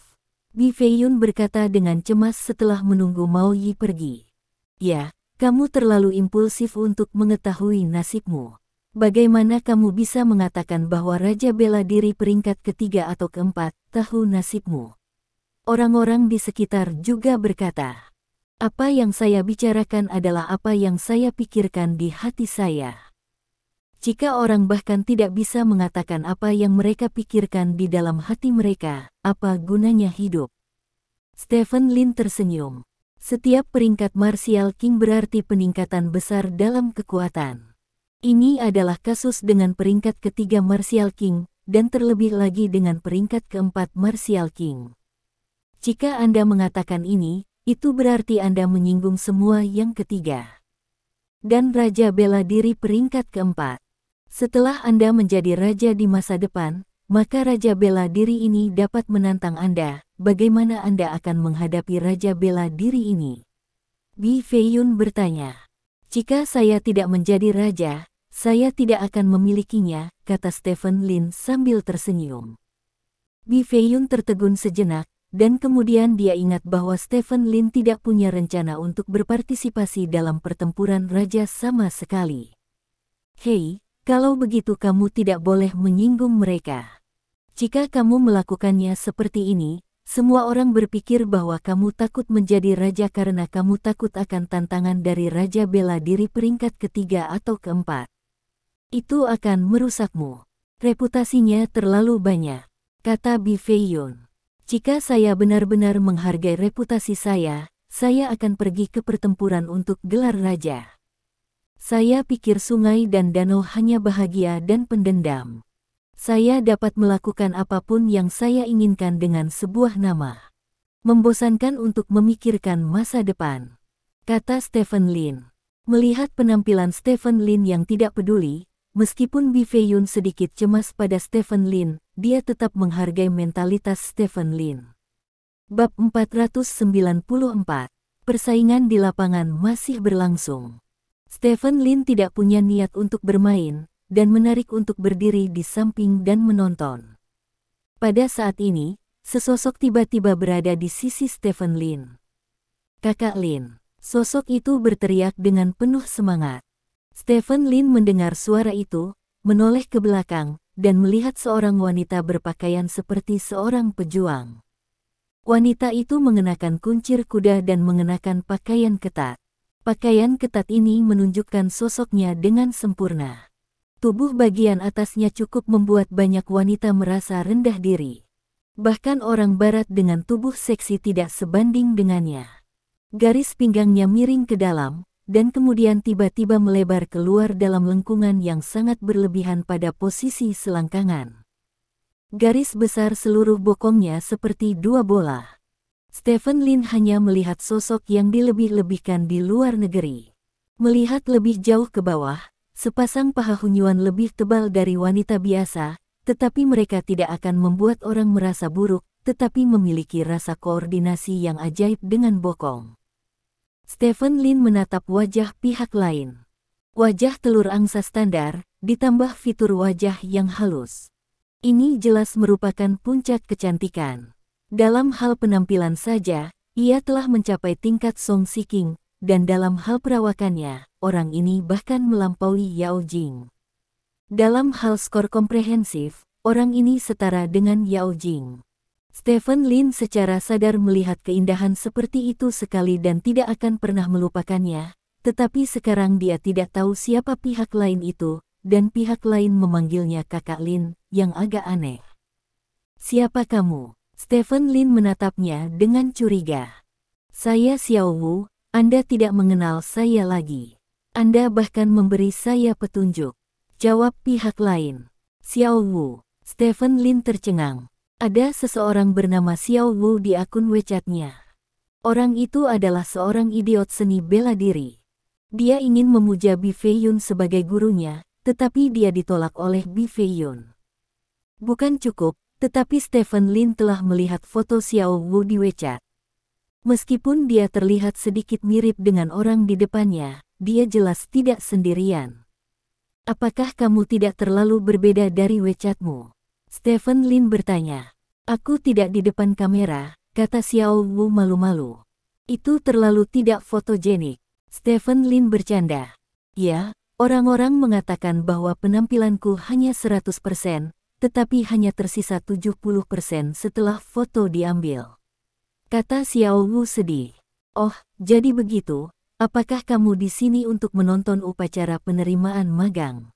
S1: Bi Feiyun berkata dengan cemas setelah menunggu Mao Yi pergi. Ya, kamu terlalu impulsif untuk mengetahui nasibmu. Bagaimana kamu bisa mengatakan bahwa Raja Bela Diri peringkat ketiga atau keempat tahu nasibmu? Orang-orang di sekitar juga berkata. Apa yang saya bicarakan adalah apa yang saya pikirkan di hati saya. Jika orang bahkan tidak bisa mengatakan apa yang mereka pikirkan di dalam hati mereka, apa gunanya hidup? Stephen Lin tersenyum. Setiap peringkat Martial King berarti peningkatan besar dalam kekuatan. Ini adalah kasus dengan peringkat ketiga Martial King, dan terlebih lagi dengan peringkat keempat Martial King. Jika Anda mengatakan ini, itu berarti Anda menyinggung semua yang ketiga. Dan Raja Bela Diri peringkat keempat. Setelah Anda menjadi raja di masa depan, maka Raja Bela Diri ini dapat menantang Anda. Bagaimana Anda akan menghadapi Raja Bela Diri ini? Bi Feiyun bertanya. Jika saya tidak menjadi raja, saya tidak akan memilikinya, kata Stephen Lin sambil tersenyum. Bi Feiyun tertegun sejenak, dan kemudian dia ingat bahwa Stephen Lin tidak punya rencana untuk berpartisipasi dalam pertempuran raja sama sekali. Hei, kalau begitu kamu tidak boleh menyinggung mereka. Jika kamu melakukannya seperti ini, semua orang berpikir bahwa kamu takut menjadi raja karena kamu takut akan tantangan dari Raja Bela Diri peringkat ketiga atau keempat. Itu akan merusakmu. Reputasinya terlalu banyak, kata Bi Feiyun. Jika saya benar-benar menghargai reputasi saya akan pergi ke pertempuran untuk gelar raja. Saya pikir sungai dan danau hanya bahagia dan pendendam. Saya dapat melakukan apapun yang saya inginkan dengan sebuah nama. Membosankan untuk memikirkan masa depan, kata Stephen Lin. Melihat penampilan Stephen Lin yang tidak peduli, meskipun Bi Feiyun sedikit cemas pada Stephen Lin, dia tetap menghargai mentalitas Stephen Lin. Bab 494. Persaingan di lapangan masih berlangsung. Stephen Lin tidak punya niat untuk bermain, dan menarik untuk berdiri di samping dan menonton. Pada saat ini, sesosok tiba-tiba berada di sisi Stephen Lin. "Kakak Lin!" Sosok itu berteriak dengan penuh semangat. Stephen Lin mendengar suara itu, menoleh ke belakang, dan melihat seorang wanita berpakaian seperti seorang pejuang. Wanita itu mengenakan kuncir kuda dan mengenakan pakaian ketat. Pakaian ketat ini menunjukkan sosoknya dengan sempurna. Tubuh bagian atasnya cukup membuat banyak wanita merasa rendah diri. Bahkan orang barat dengan tubuh seksi tidak sebanding dengannya. Garis pinggangnya miring ke dalam, dan kemudian tiba-tiba melebar keluar dalam lengkungan yang sangat berlebihan pada posisi selangkangan. Garis besar seluruh bokongnya seperti dua bola. Stephen Lin hanya melihat sosok yang dilebih-lebihkan di luar negeri. Melihat lebih jauh ke bawah, sepasang paha hunyuan lebih tebal dari wanita biasa, tetapi mereka tidak akan membuat orang merasa buruk, tetapi memiliki rasa koordinasi yang ajaib dengan bokong. Stephen Lin menatap wajah pihak lain. Wajah telur angsa standar, ditambah fitur wajah yang halus. Ini jelas merupakan puncak kecantikan. Dalam hal penampilan saja, ia telah mencapai tingkat Song Shiking, dan dalam hal perawakannya, orang ini bahkan melampaui Yao Jing. Dalam hal skor komprehensif, orang ini setara dengan Yao Jing. Stephen Lin secara sadar melihat keindahan seperti itu sekali dan tidak akan pernah melupakannya, tetapi sekarang dia tidak tahu siapa pihak lain itu, dan pihak lain memanggilnya Kakak Lin, yang agak aneh. "Siapa kamu?" Stephen Lin menatapnya dengan curiga. "Saya Xiao Wu, Anda tidak mengenal saya lagi. Anda bahkan memberi saya petunjuk," jawab pihak lain. "Xiao Wu." Stephen Lin tercengang. Ada seseorang bernama Xiao Wu di akun WeChat-nya. Orang itu adalah seorang idiot seni bela diri. Dia ingin memuja Bi Feiyun sebagai gurunya, tetapi dia ditolak oleh Bi Feiyun. Bukan cukup, tetapi Stephen Lin telah melihat foto Xiao Wu di WeChat. Meskipun dia terlihat sedikit mirip dengan orang di depannya, dia jelas tidak sendirian. "Apakah kamu tidak terlalu berbeda dari WeChat-mu?" Stephen Lin bertanya. "Aku tidak di depan kamera," kata Xiao Wu malu-malu. "Itu terlalu tidak fotogenik." Stephen Lin bercanda. "Ya, orang-orang mengatakan bahwa penampilanku hanya 100%, tetapi hanya tersisa 70% setelah foto diambil," kata Xiao Wu sedih. "Oh, jadi begitu, apakah kamu di sini untuk menonton upacara penerimaan magang?"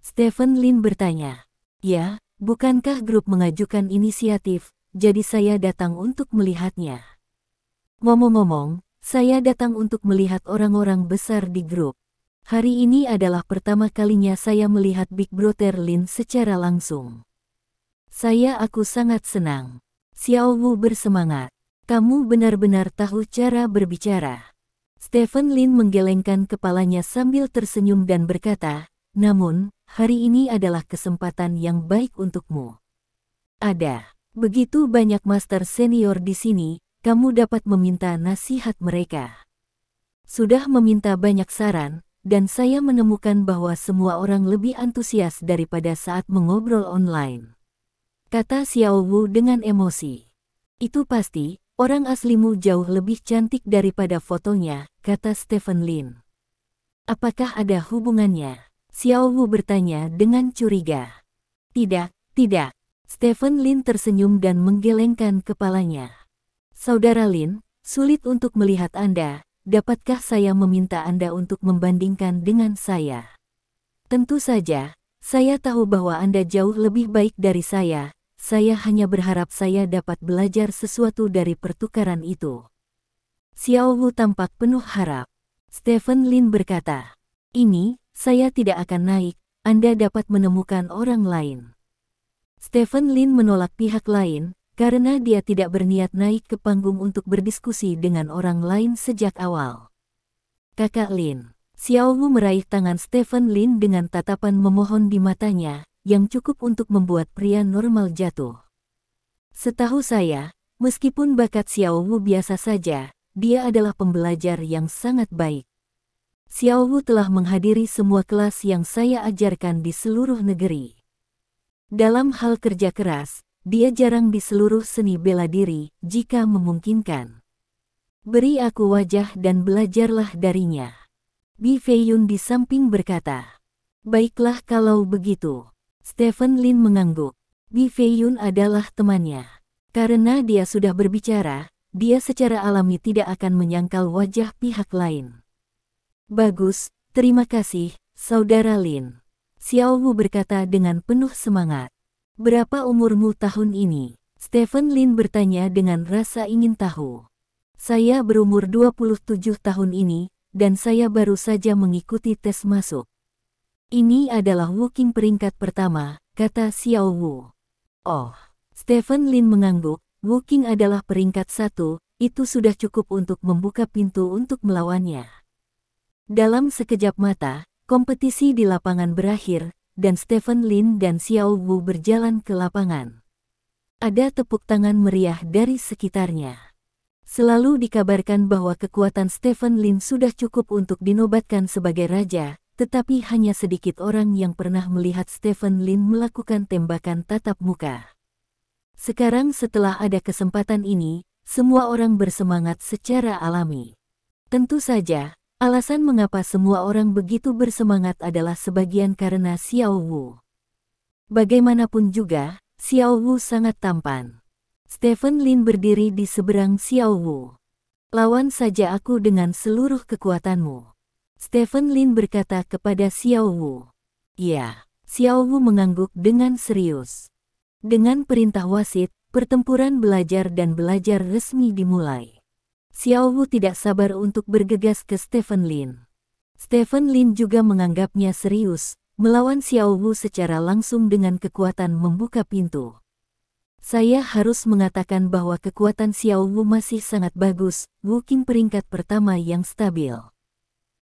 S1: Stephen Lin bertanya. "Ya. Bukankah grup mengajukan inisiatif, jadi saya datang untuk melihatnya." "Ngomong-ngomong, saya datang untuk melihat orang-orang besar di grup. Hari ini adalah pertama kalinya saya melihat Big Brother Lin secara langsung. Aku sangat senang." Xiao Wu bersemangat. "Kamu benar-benar tahu cara berbicara." Stephen Lin menggelengkan kepalanya sambil tersenyum dan berkata, "Namun, hari ini adalah kesempatan yang baik untukmu. Ada begitu banyak master senior di sini, kamu dapat meminta nasihat mereka." "Sudah meminta banyak saran, dan saya menemukan bahwa semua orang lebih antusias daripada saat mengobrol online," kata Xiao Wu dengan emosi. "Itu pasti, orang aslimu jauh lebih cantik daripada fotonya," kata Stephen Lin. "Apakah ada hubungannya?" Xiao Wu bertanya dengan curiga. Tidak. Stephen Lin tersenyum dan menggelengkan kepalanya. "Saudara Lin, sulit untuk melihat Anda, dapatkah saya meminta Anda untuk membandingkan dengan saya?" "Tentu saja, saya tahu bahwa Anda jauh lebih baik dari saya hanya berharap saya dapat belajar sesuatu dari pertukaran itu." Xiao Wu tampak penuh harap. Stephen Lin berkata, "Ini, saya tidak akan naik, Anda dapat menemukan orang lain." Stephen Lin menolak pihak lain, karena dia tidak berniat naik ke panggung untuk berdiskusi dengan orang lain sejak awal. "Kakak Lin." Xiao Wu meraih tangan Stephen Lin dengan tatapan memohon di matanya, yang cukup untuk membuat pria normal jatuh. "Setahu saya, meskipun bakat Xiao Wu biasa saja, dia adalah pembelajar yang sangat baik. Xiao Wu telah menghadiri semua kelas yang saya ajarkan di seluruh negeri. Dalam hal kerja keras, dia jarang di seluruh seni bela diri, jika memungkinkan. Beri aku wajah dan belajarlah darinya. Bi Feiyun di samping berkata. Baiklah kalau begitu. Stephen Lin mengangguk. Bi Feiyun adalah temannya. Karena dia sudah berbicara, dia secara alami tidak akan menyangkal wajah pihak lain. Bagus, terima kasih, Saudara Lin. Xiao Wu berkata dengan penuh semangat. Berapa umurmu tahun ini? Stephen Lin bertanya dengan rasa ingin tahu. Saya berumur 27 tahun ini, dan saya baru saja mengikuti tes masuk. Ini adalah Wuking peringkat pertama, kata Xiao Wu. Oh, Stephen Lin mengangguk, Wuking adalah peringkat 1, itu sudah cukup untuk membuka pintu untuk melawannya. Dalam sekejap mata, kompetisi di lapangan berakhir, dan Stephen Lin dan Xiao Wu berjalan ke lapangan. Ada tepuk tangan meriah dari sekitarnya. Selalu dikabarkan bahwa kekuatan Stephen Lin sudah cukup untuk dinobatkan sebagai raja, tetapi hanya sedikit orang yang pernah melihat Stephen Lin melakukan tembakan tatap muka. Sekarang setelah ada kesempatan ini, semua orang bersemangat secara alami. Tentu saja, alasan mengapa semua orang begitu bersemangat adalah sebagian karena Xiao Wu. Bagaimanapun juga, Xiao Wu sangat tampan. Stephen Lin berdiri di seberang Xiao Wu. Lawan saja aku dengan seluruh kekuatanmu. Stephen Lin berkata kepada Xiao Wu. Ya, Xiao Wu mengangguk dengan serius. Dengan perintah wasit, pertempuran belajar dan belajar resmi dimulai. Xiao Wu tidak sabar untuk bergegas ke Stephen Lin. Stephen Lin juga menganggapnya serius, melawan Xiao Wu secara langsung dengan kekuatan membuka pintu. Saya harus mengatakan bahwa kekuatan Xiao Wu masih sangat bagus, Wuking peringkat pertama yang stabil.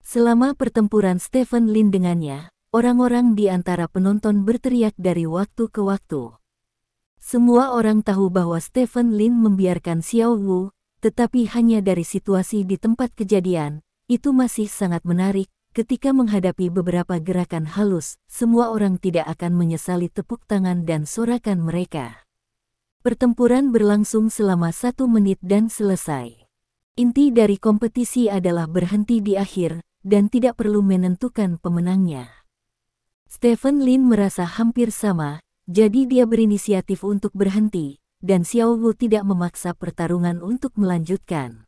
S1: Selama pertempuran Stephen Lin dengannya, orang-orang di antara penonton berteriak dari waktu ke waktu. Semua orang tahu bahwa Stephen Lin membiarkan Xiao Wu, tetapi hanya dari situasi di tempat kejadian, itu masih sangat menarik. Ketika menghadapi beberapa gerakan halus, semua orang tidak akan menyesali tepuk tangan dan sorakan mereka. Pertempuran berlangsung selama 1 menit dan selesai. Inti dari kompetisi adalah berhenti di akhir, dan tidak perlu menentukan pemenangnya. Stephen Lin merasa hampir sama, jadi dia berinisiatif untuk berhenti, dan Xiao Wu tidak memaksa pertarungan untuk melanjutkan.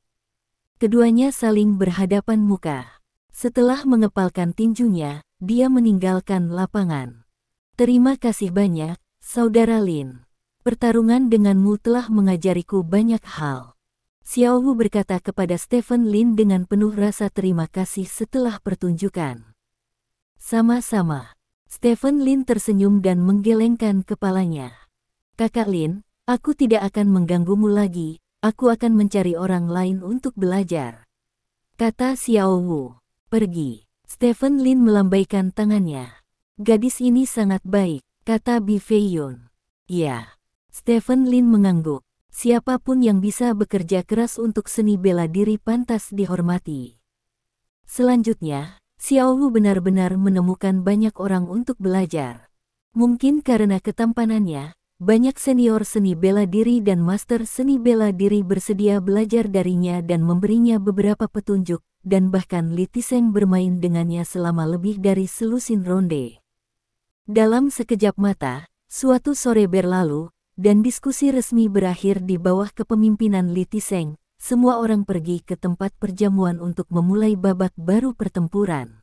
S1: Keduanya saling berhadapan muka. Setelah mengepalkan tinjunya, dia meninggalkan lapangan. Terima kasih banyak, Saudara Lin. Pertarungan denganmu telah mengajariku banyak hal. Xiao Wu berkata kepada Stephen Lin dengan penuh rasa terima kasih setelah pertunjukan. Sama-sama. Stephen Lin tersenyum dan menggelengkan kepalanya. Kakak Lin, aku tidak akan mengganggumu lagi, aku akan mencari orang lain untuk belajar. Kata Xiao Wu. Pergi. Stephen Lin melambaikan tangannya. Gadis ini sangat baik, kata Bi Feiyun. Ya. Stephen Lin mengangguk. Siapapun yang bisa bekerja keras untuk seni bela diri pantas dihormati. Selanjutnya, Xiao Wu benar-benar menemukan banyak orang untuk belajar. Mungkin karena ketampanannya, banyak senior seni bela diri dan master seni bela diri bersedia belajar darinya dan memberinya beberapa petunjuk, dan bahkan Li Tiseng bermain dengannya selama lebih dari selusin ronde. Dalam sekejap mata, suatu sore berlalu, dan diskusi resmi berakhir di bawah kepemimpinan Li Tiseng. Semua orang pergi ke tempat perjamuan untuk memulai babak baru pertempuran.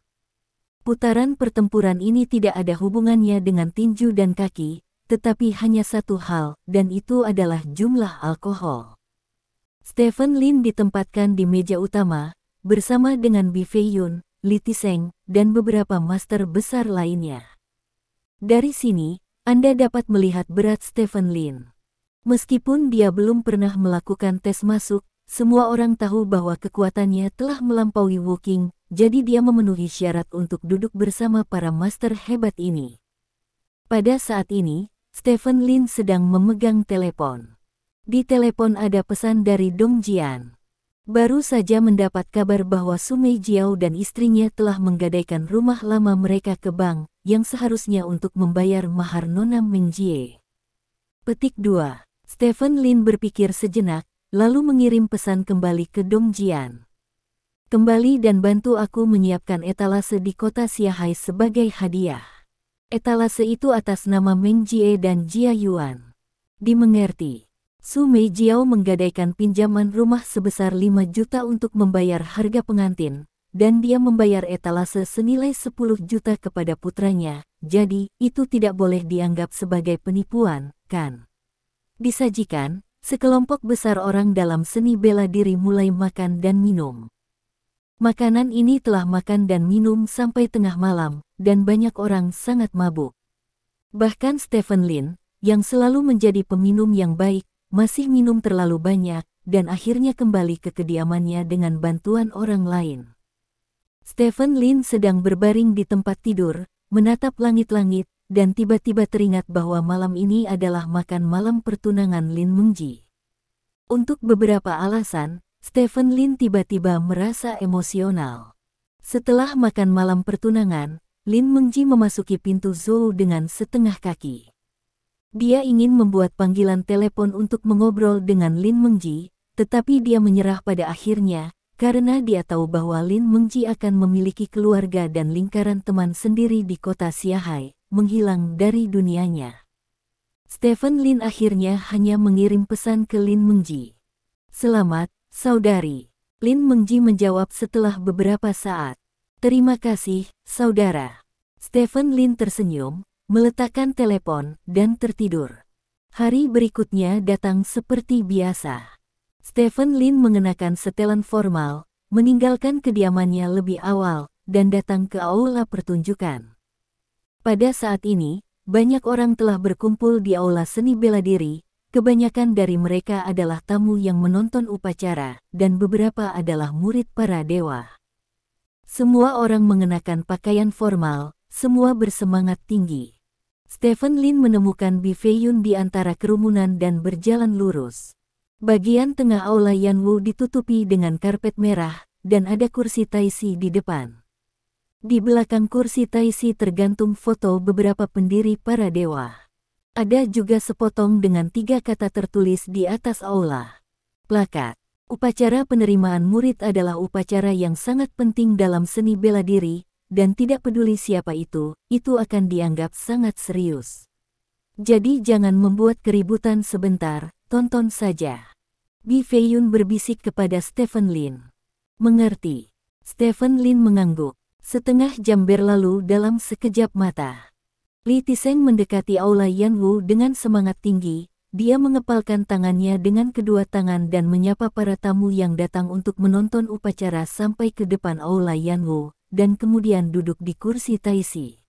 S1: Putaran pertempuran ini tidak ada hubungannya dengan tinju dan kaki, tetapi hanya satu hal, dan itu adalah jumlah alkohol. Stephen Lin ditempatkan di meja utama, bersama dengan Bi Feiyun, Li Tiseng, dan beberapa master besar lainnya. Dari sini, Anda dapat melihat berat Stephen Lin. Meskipun dia belum pernah melakukan tes masuk, semua orang tahu bahwa kekuatannya telah melampaui Wuking, jadi dia memenuhi syarat untuk duduk bersama para master hebat ini. Pada saat ini, Stephen Lin sedang memegang telepon. Di telepon ada pesan dari Dong Jian. Baru saja mendapat kabar bahwa Sumei Jiao dan istrinya telah menggadaikan rumah lama mereka ke bank, yang seharusnya untuk membayar mahar Nona Mengjie. Petik 2. Stephen Lin berpikir sejenak, lalu mengirim pesan kembali ke Dong Jian. Kembali dan bantu aku menyiapkan etalase di kota Xiahai sebagai hadiah. Etalase itu atas nama Meng Jie dan Jia Yuan. Dimengerti. Sumei Jiao menggadaikan pinjaman rumah sebesar 5 juta untuk membayar harga pengantin, dan dia membayar etalase senilai 10 juta kepada putranya, jadi itu tidak boleh dianggap sebagai penipuan, kan? Disajikan, sekelompok besar orang dalam seni bela diri mulai makan dan minum. Makanan ini telah makan dan minum sampai tengah malam, dan banyak orang sangat mabuk. Bahkan Stephen Lin, yang selalu menjadi peminum yang baik, masih minum terlalu banyak, dan akhirnya kembali ke kediamannya dengan bantuan orang lain. Stephen Lin sedang berbaring di tempat tidur, menatap langit-langit, dan tiba-tiba teringat bahwa malam ini adalah makan malam pertunangan Lin Mengji. Untuk beberapa alasan, Stephen Lin tiba-tiba merasa emosional. Setelah makan malam pertunangan, Lin Mengji memasuki pintu Zhou dengan setengah kaki. Dia ingin membuat panggilan telepon untuk mengobrol dengan Lin Mengji, tetapi dia menyerah pada akhirnya, karena dia tahu bahwa Lin Mengji akan memiliki keluarga dan lingkaran teman sendiri di kota Xiahai, menghilang dari dunianya. Stephen Lin akhirnya hanya mengirim pesan ke Lin Mengji. "Selamat, saudari." Lin Mengji menjawab setelah beberapa saat. "Terima kasih, saudara." Stephen Lin tersenyum, meletakkan telepon, dan tertidur. Hari berikutnya datang seperti biasa. Stephen Lin mengenakan setelan formal, meninggalkan kediamannya lebih awal, dan datang ke aula pertunjukan. Pada saat ini, banyak orang telah berkumpul di aula seni bela diri, kebanyakan dari mereka adalah tamu yang menonton upacara, dan beberapa adalah murid para dewa. Semua orang mengenakan pakaian formal, semua bersemangat tinggi. Stephen Lin menemukan Bi Feiyun di antara kerumunan dan berjalan lurus. Bagian tengah aula Yanwu ditutupi dengan karpet merah, dan ada kursi taisi di depan. Di belakang kursi taisi tergantung foto beberapa pendiri para dewa. Ada juga sepotong dengan 3 kata tertulis di atas aula. Plakat. Upacara penerimaan murid adalah upacara yang sangat penting dalam seni bela diri, dan tidak peduli siapa itu akan dianggap sangat serius. Jadi jangan membuat keributan sebentar, tonton saja. Bi Feiyun berbisik kepada Stephen Lin. "Mengerti." Stephen Lin mengangguk. Setengah jam berlalu dalam sekejap mata. Li Tiseng mendekati aula Yanwu dengan semangat tinggi. Dia mengepalkan tangannya dengan kedua tangan dan menyapa para tamu yang datang untuk menonton upacara sampai ke depan aula Yanwu, dan kemudian duduk di kursi taisi.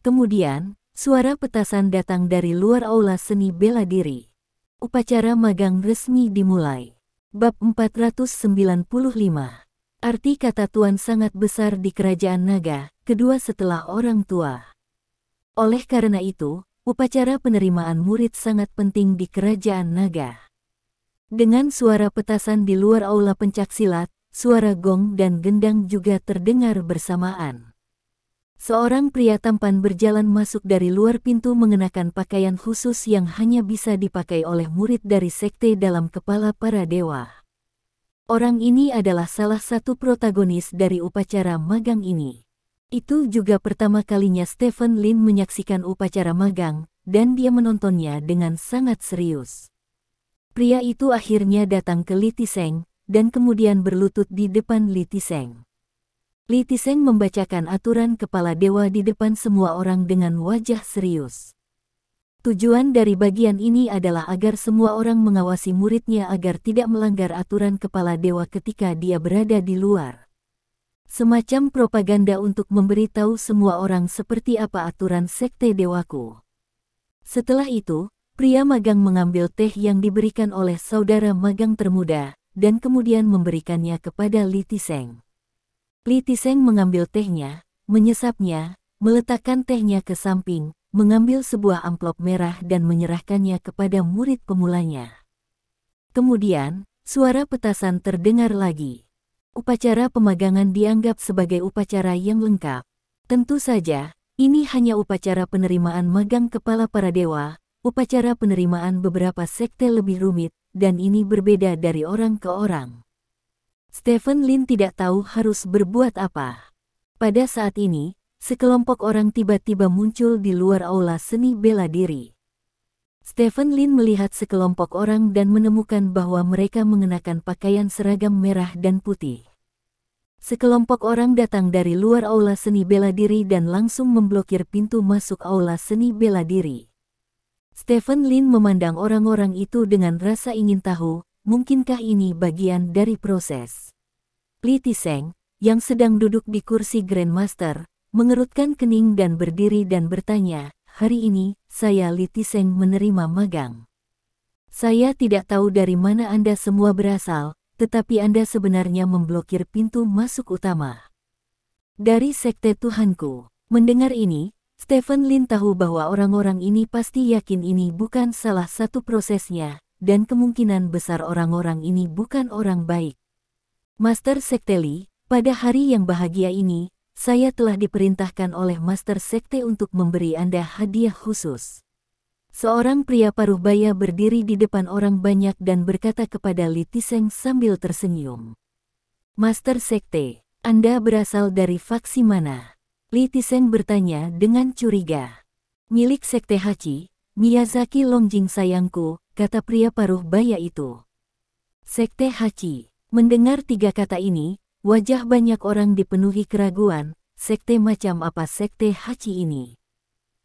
S1: Kemudian, suara petasan datang dari luar aula seni bela diri. Upacara magang resmi dimulai. Bab 495. Arti kata tuan sangat besar di kerajaan naga, kedua setelah orang tua. Oleh karena itu, upacara penerimaan murid sangat penting di kerajaan naga. Dengan suara petasan di luar aula pencaksilat, suara gong dan gendang juga terdengar bersamaan. Seorang pria tampan berjalan masuk dari luar pintu mengenakan pakaian khusus yang hanya bisa dipakai oleh murid dari sekte dalam kepala para dewa. Orang ini adalah salah satu protagonis dari upacara magang ini. Itu juga pertama kalinya Stephen Lin menyaksikan upacara magang, dan dia menontonnya dengan sangat serius. Pria itu akhirnya datang ke Li Tiseng, dan kemudian berlutut di depan Li Tiseng. Li Tiseng membacakan aturan kepala dewa di depan semua orang dengan wajah serius. Tujuan dari bagian ini adalah agar semua orang mengawasi muridnya agar tidak melanggar aturan kepala dewa ketika dia berada di luar. Semacam propaganda untuk memberitahu semua orang seperti apa aturan sekte dewaku. Setelah itu, pria magang mengambil teh yang diberikan oleh saudara magang termuda, dan kemudian memberikannya kepada Li Tiseng. Li Tiseng mengambil tehnya, menyesapnya, meletakkan tehnya ke samping, mengambil sebuah amplop merah dan menyerahkannya kepada murid pemulanya. Kemudian, Suara petasan terdengar lagi. Upacara pemagangan dianggap sebagai upacara yang lengkap. Tentu saja, ini hanya upacara penerimaan magang kepala para dewa. Upacara penerimaan beberapa sekte lebih rumit, dan ini berbeda dari orang ke orang. Stephen Lin tidak tahu harus berbuat apa. Pada saat ini, sekelompok orang tiba-tiba muncul di luar aula seni bela diri. Stephen Lin melihat sekelompok orang dan menemukan bahwa mereka mengenakan pakaian seragam merah dan putih. Sekelompok orang datang dari luar aula seni bela diri dan langsung memblokir pintu masuk aula seni bela diri. Stephen Lin memandang orang-orang itu dengan rasa ingin tahu, mungkinkah ini bagian dari proses. Li Tiseng, yang sedang duduk di kursi Grandmaster, mengerutkan kening dan berdiri dan bertanya, "Hari ini, saya Li Tiseng menerima magang. Saya tidak tahu dari mana Anda semua berasal, tetapi Anda sebenarnya memblokir pintu masuk utama dari sekte Tuhanku." Mendengar ini, Stephen Lin tahu bahwa orang-orang ini pasti yakin ini bukan salah satu prosesnya, dan kemungkinan besar orang-orang ini bukan orang baik. Master Sekte Li, pada hari yang bahagia ini, saya telah diperintahkan oleh Master Sekte untuk memberi Anda hadiah khusus. Seorang pria paruh baya berdiri di depan orang banyak dan berkata kepada Li Tiseng sambil tersenyum. "Master Sekte, Anda berasal dari faksi mana?" Li Tiseng bertanya dengan curiga. "Milik Sekte Hachi, Miyazaki Longjing sayangku," kata pria paruh baya itu. Sekte Hachi. Mendengar tiga kata ini, wajah banyak orang dipenuhi keraguan. Sekte macam apa Sekte Hachi ini?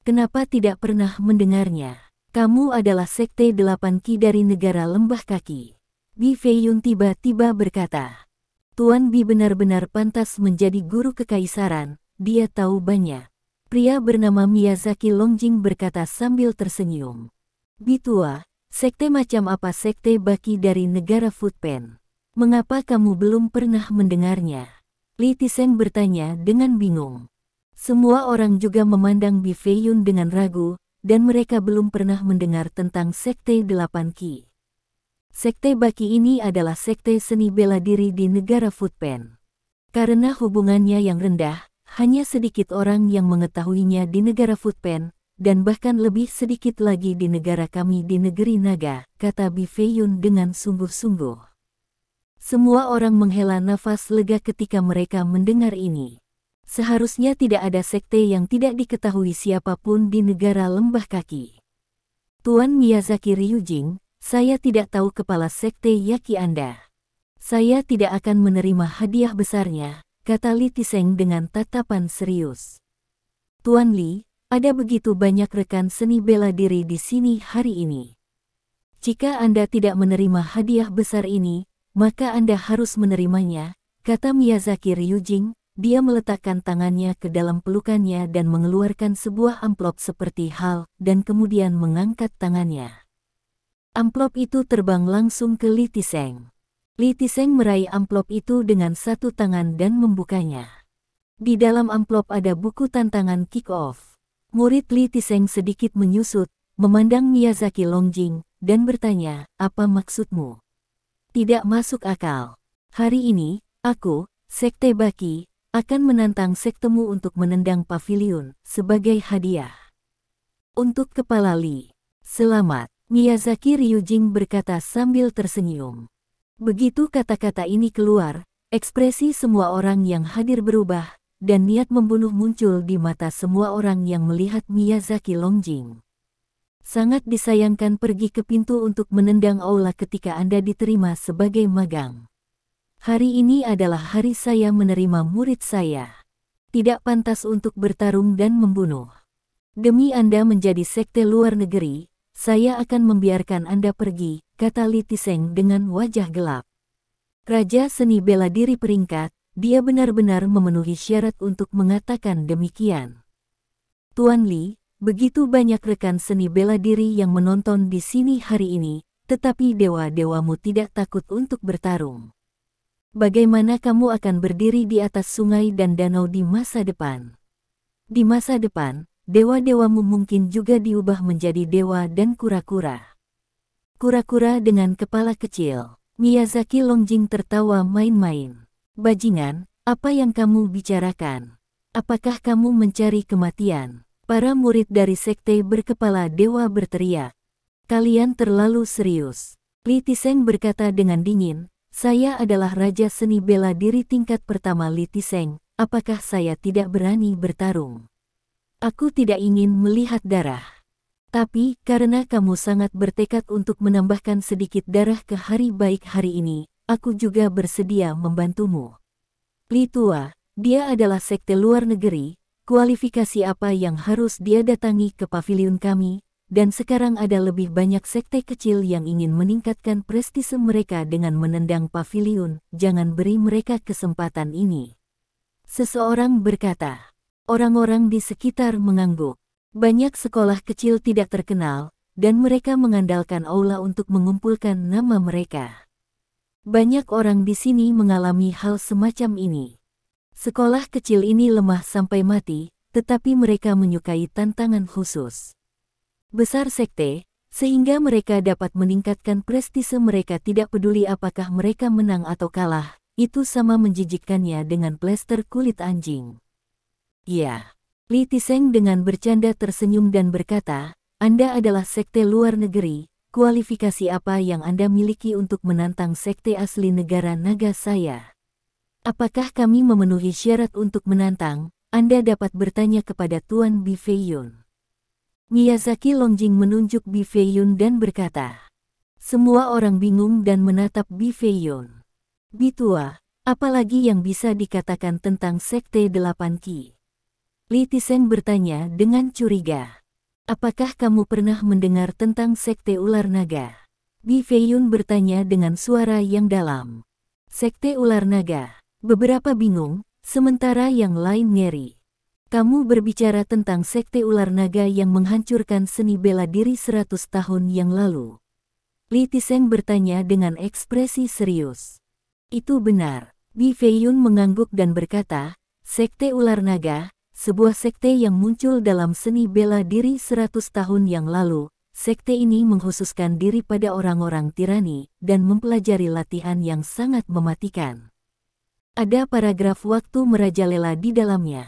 S1: Kenapa tidak pernah mendengarnya? Kamu adalah Sekte 8 Ki dari negara Lembah Kaki. Bi Feiyun tiba-tiba berkata. Tuan Bi benar-benar pantas menjadi guru kekaisaran, dia tahu banyak. Pria bernama Miyazaki Longjing berkata sambil tersenyum. Bi tua, sekte macam apa Sekte Baki dari negara Footpen? Mengapa kamu belum pernah mendengarnya? Li Tiseng bertanya dengan bingung. Semua orang juga memandang Bi Feiyun dengan ragu, dan mereka belum pernah mendengar tentang Sekte 8 Ki. Sekte Baki ini adalah sekte seni bela diri di negara Footpen. Karena hubungannya yang rendah, hanya sedikit orang yang mengetahuinya di negara Footpen, dan bahkan lebih sedikit lagi di negara kami di negeri naga, kata Bi Feiyun dengan sungguh-sungguh. Semua orang menghela nafas lega ketika mereka mendengar ini. Seharusnya tidak ada sekte yang tidak diketahui siapapun di negara Lembah Kaki. Tuan Miyazaki Ryujing, saya tidak tahu kepala sekte Yaki Anda. Saya tidak akan menerima hadiah besarnya, kata Li Tiseng dengan tatapan serius. Tuan Li, ada begitu banyak rekan seni bela diri di sini hari ini. Jika Anda tidak menerima hadiah besar ini, maka Anda harus menerimanya, kata Miyazaki Ryujing. Dia meletakkan tangannya ke dalam pelukannya dan mengeluarkan sebuah amplop seperti hal, dan kemudian mengangkat tangannya. Amplop itu terbang langsung ke Li Tiseng. Li Tiseng meraih amplop itu dengan satu tangan dan membukanya. Di dalam amplop ada buku tantangan kick-off. Murid Li Tiseng sedikit menyusut, memandang Miyazaki Longjing, dan bertanya, apa maksudmu? Tidak masuk akal. Hari ini, aku, Sekte Baki, akan menantang sektemu untuk menendang pavilion sebagai hadiah. Untuk kepala Li. Selamat, Miyazaki Ryujing berkata sambil tersenyum. Begitu kata-kata ini keluar, ekspresi semua orang yang hadir berubah, dan niat membunuh muncul di mata semua orang yang melihat Miyazaki Longjing. Sangat disayangkan pergi ke pintu untuk menendang aula ketika Anda diterima sebagai magang. Hari ini adalah hari saya menerima murid saya. Tidak pantas untuk bertarung dan membunuh. Demi Anda menjadi sekte luar negeri, saya akan membiarkan Anda pergi, kata Li Tiseng dengan wajah gelap. Raja seni bela diri peringkat, dia benar-benar memenuhi syarat untuk mengatakan demikian. Tuan Li, begitu banyak rekan seni bela diri yang menonton di sini hari ini, tetapi dewa-dewamu tidak takut untuk bertarung. Bagaimana kamu akan berdiri di atas sungai dan danau di masa depan? Di masa depan, dewa-dewamu mungkin juga diubah menjadi dewa dan kura-kura. Kura-kura dengan kepala kecil. Miyazaki Longjing tertawa main-main. Bajingan, apa yang kamu bicarakan? Apakah kamu mencari kematian? Para murid dari sekte berkepala dewa berteriak. Kalian terlalu serius. Li Tiseng berkata dengan dingin, saya adalah Raja Seni Bela Diri tingkat pertama Li Tiseng, apakah saya tidak berani bertarung? Aku tidak ingin melihat darah. Tapi, karena kamu sangat bertekad untuk menambahkan sedikit darah ke hari baik hari ini, aku juga bersedia membantumu. Li Tua, dia adalah sekte luar negeri, kualifikasi apa yang harus dia datangi ke paviliun kami, dan sekarang ada lebih banyak sekte kecil yang ingin meningkatkan prestise mereka dengan menendang paviliun, jangan beri mereka kesempatan ini. Seseorang berkata. Orang-orang di sekitar mengangguk. Banyak sekolah kecil tidak terkenal, dan mereka mengandalkan aula untuk mengumpulkan nama mereka. Banyak orang di sini mengalami hal semacam ini. Sekolah kecil ini lemah sampai mati, tetapi mereka menyukai tantangan khusus. Besar sekte, sehingga mereka dapat meningkatkan prestise mereka tidak peduli apakah mereka menang atau kalah, itu sama menjijikkannya dengan plester kulit anjing. Ya. Li Tiseng dengan bercanda tersenyum dan berkata, Anda adalah sekte luar negeri, kualifikasi apa yang Anda miliki untuk menantang sekte asli negara naga saya? Apakah kami memenuhi syarat untuk menantang? Anda dapat bertanya kepada Tuan Bi Feiyun. Miyazaki Longjing menunjuk Bi Feiyun dan berkata. Semua orang bingung dan menatap Bi Feiyun. Bi Tua, apalagi yang bisa dikatakan tentang sekte 8 Ki? Li Tiseng bertanya dengan curiga. Apakah kamu pernah mendengar tentang sekte ular naga? Bi Feiyun bertanya dengan suara yang dalam. Sekte ular naga. Beberapa bingung, sementara yang lain ngeri. Kamu berbicara tentang sekte ular naga yang menghancurkan seni bela diri 100 tahun yang lalu. Li Tiseng bertanya dengan ekspresi serius. Itu benar. Bi Feiyun mengangguk dan berkata, sekte ular naga, sebuah sekte yang muncul dalam seni bela diri 100 tahun yang lalu. Sekte ini mengkhususkan diri pada orang-orang tirani dan mempelajari latihan yang sangat mematikan. Ada paragraf waktu merajalela di dalamnya.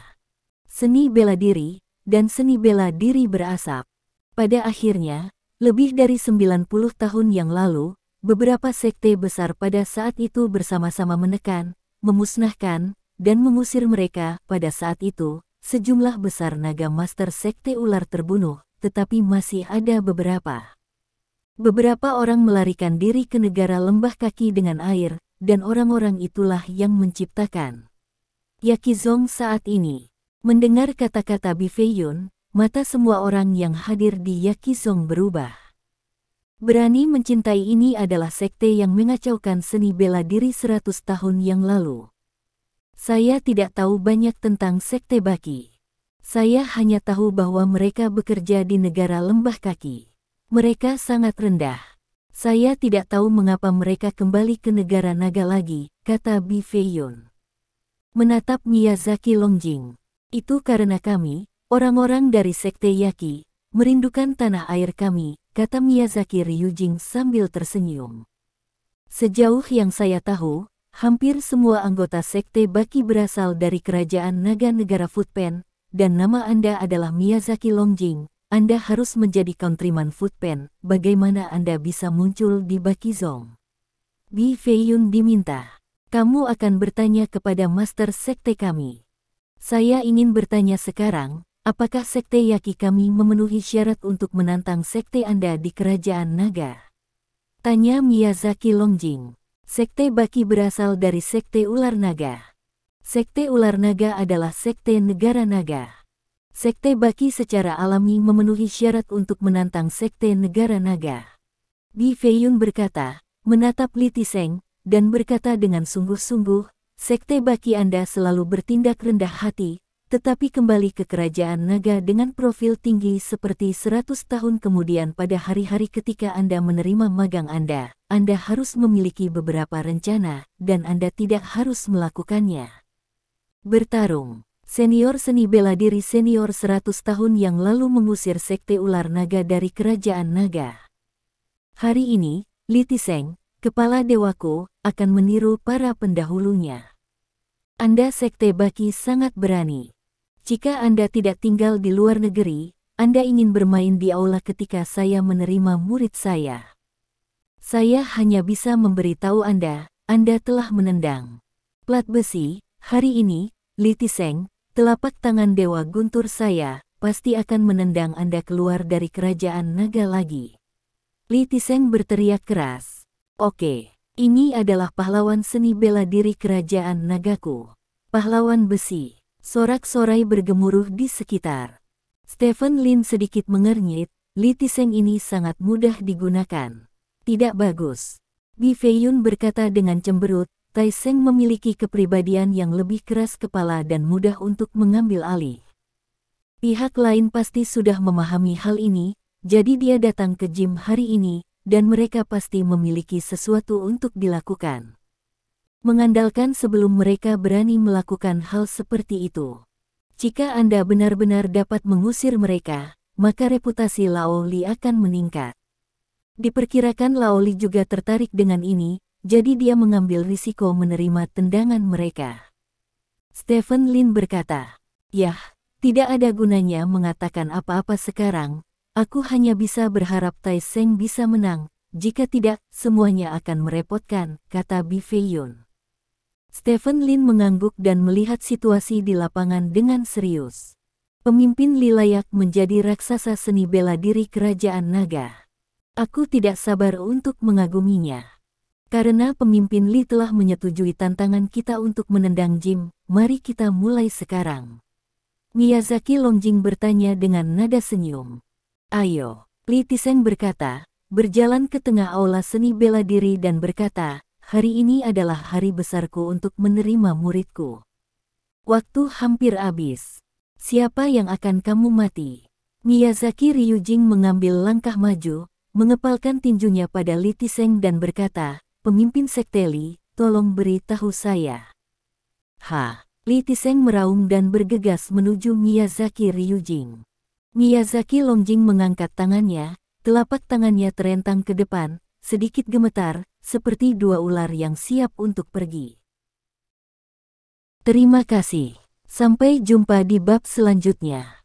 S1: Seni bela diri dan seni bela diri berasap. Pada akhirnya, lebih dari 90 tahun yang lalu, beberapa sekte besar pada saat itu bersama-sama menekan, memusnahkan, dan mengusir mereka. Pada saat itu, sejumlah besar naga master sekte ular terbunuh, tetapi masih ada beberapa. Beberapa orang melarikan diri ke negara lembah kaki dengan air, dan orang-orang itulah yang menciptakan Yakizong saat ini. Mendengar kata-kata Bi Feiyun, mata semua orang yang hadir di Yakizong berubah. Berani mencintai ini adalah sekte yang mengacaukan seni bela diri 100 tahun yang lalu. Saya tidak tahu banyak tentang sekte Baki. Saya hanya tahu bahwa mereka bekerja di negara lembah kaki. Mereka sangat rendah. Saya tidak tahu mengapa mereka kembali ke negara naga lagi, kata Bi Feiyun. Menatap Miyazaki Longjing. Itu karena kami, orang-orang dari sekte Yaki, merindukan tanah air kami, kata Miyazaki Ryujing sambil tersenyum. Sejauh yang saya tahu, hampir semua anggota sekte Baki berasal dari kerajaan naga negara Footpen, dan nama Anda adalah Miyazaki Longjing. Anda harus menjadi countryman Footpen. Bagaimana Anda bisa muncul di Bakizong? Bi Feiyun diminta. Kamu akan bertanya kepada master sekte kami. Saya ingin bertanya sekarang, apakah sekte Yaki kami memenuhi syarat untuk menantang sekte Anda di kerajaan naga? Tanya Miyazaki Longjing. Sekte Baki berasal dari sekte ular naga. Sekte ular naga adalah sekte negara naga. Sekte Baki secara alami memenuhi syarat untuk menantang sekte negara naga. Bi Feiyun berkata, menatap Li Tiseng, dan berkata dengan sungguh-sungguh, sekte Baki Anda selalu bertindak rendah hati, tetapi kembali ke kerajaan naga dengan profil tinggi seperti 100 tahun kemudian pada hari-hari ketika Anda menerima magang Anda harus memiliki beberapa rencana, dan Anda tidak harus melakukannya. Bertarung. Senior seni bela diri senior 100 tahun yang lalu mengusir sekte ular naga dari kerajaan naga. Hari ini, Li Tiseng, kepala dewaku, akan meniru para pendahulunya. Anda sekte Baki sangat berani. Jika Anda tidak tinggal di luar negeri, Anda ingin bermain di aula ketika saya menerima murid saya. Saya hanya bisa memberitahu Anda telah menendang plat besi. Hari ini, Li Tiseng, telapak tangan Dewa Guntur saya, pasti akan menendang Anda keluar dari kerajaan naga lagi. Li Tiseng berteriak keras. Oke, ini adalah pahlawan seni bela diri kerajaan nagaku. Pahlawan besi. Sorak-sorai bergemuruh di sekitar. Stephen Lin sedikit mengernyit, Li Tiseng ini sangat mudah digunakan. Tidak bagus. Bi Feiyun berkata dengan cemberut, Tai Seng memiliki kepribadian yang lebih keras kepala dan mudah untuk mengambil alih. Pihak lain pasti sudah memahami hal ini, jadi dia datang ke gym hari ini, dan mereka pasti memiliki sesuatu untuk dilakukan. Mengandalkan sebelum mereka berani melakukan hal seperti itu. Jika Anda benar-benar dapat mengusir mereka, maka reputasi Lao Li akan meningkat. Diperkirakan Lao Li juga tertarik dengan ini, jadi dia mengambil risiko menerima tendangan mereka. Stephen Lin berkata, "Yah, tidak ada gunanya mengatakan apa-apa sekarang, aku hanya bisa berharap Tai Seng bisa menang, jika tidak, semuanya akan merepotkan," kata Bi Feiyun. Stephen Lin mengangguk dan melihat situasi di lapangan dengan serius. Pemimpin Li layak menjadi raksasa seni bela diri kerajaan naga. Aku tidak sabar untuk mengaguminya. Karena pemimpin Li telah menyetujui tantangan kita untuk menendang Jim, mari kita mulai sekarang. Miyazaki Longjing bertanya dengan nada senyum. Ayo, Li Tiseng berkata, berjalan ke tengah aula seni bela diri dan berkata, hari ini adalah hari besarku untuk menerima muridku. Waktu hampir habis. Siapa yang akan kamu mati? Miyazaki Ryujing mengambil langkah maju, mengepalkan tinjunya pada Li Tiseng dan berkata, pemimpin sekte Li, tolong beritahu saya. Li Tiseng meraung dan bergegas menuju Miyazaki Ryujing. Miyazaki Longjing mengangkat tangannya, telapak tangannya terentang ke depan, sedikit gemetar, seperti dua ular yang siap untuk pergi. Terima kasih. Sampai jumpa di bab selanjutnya.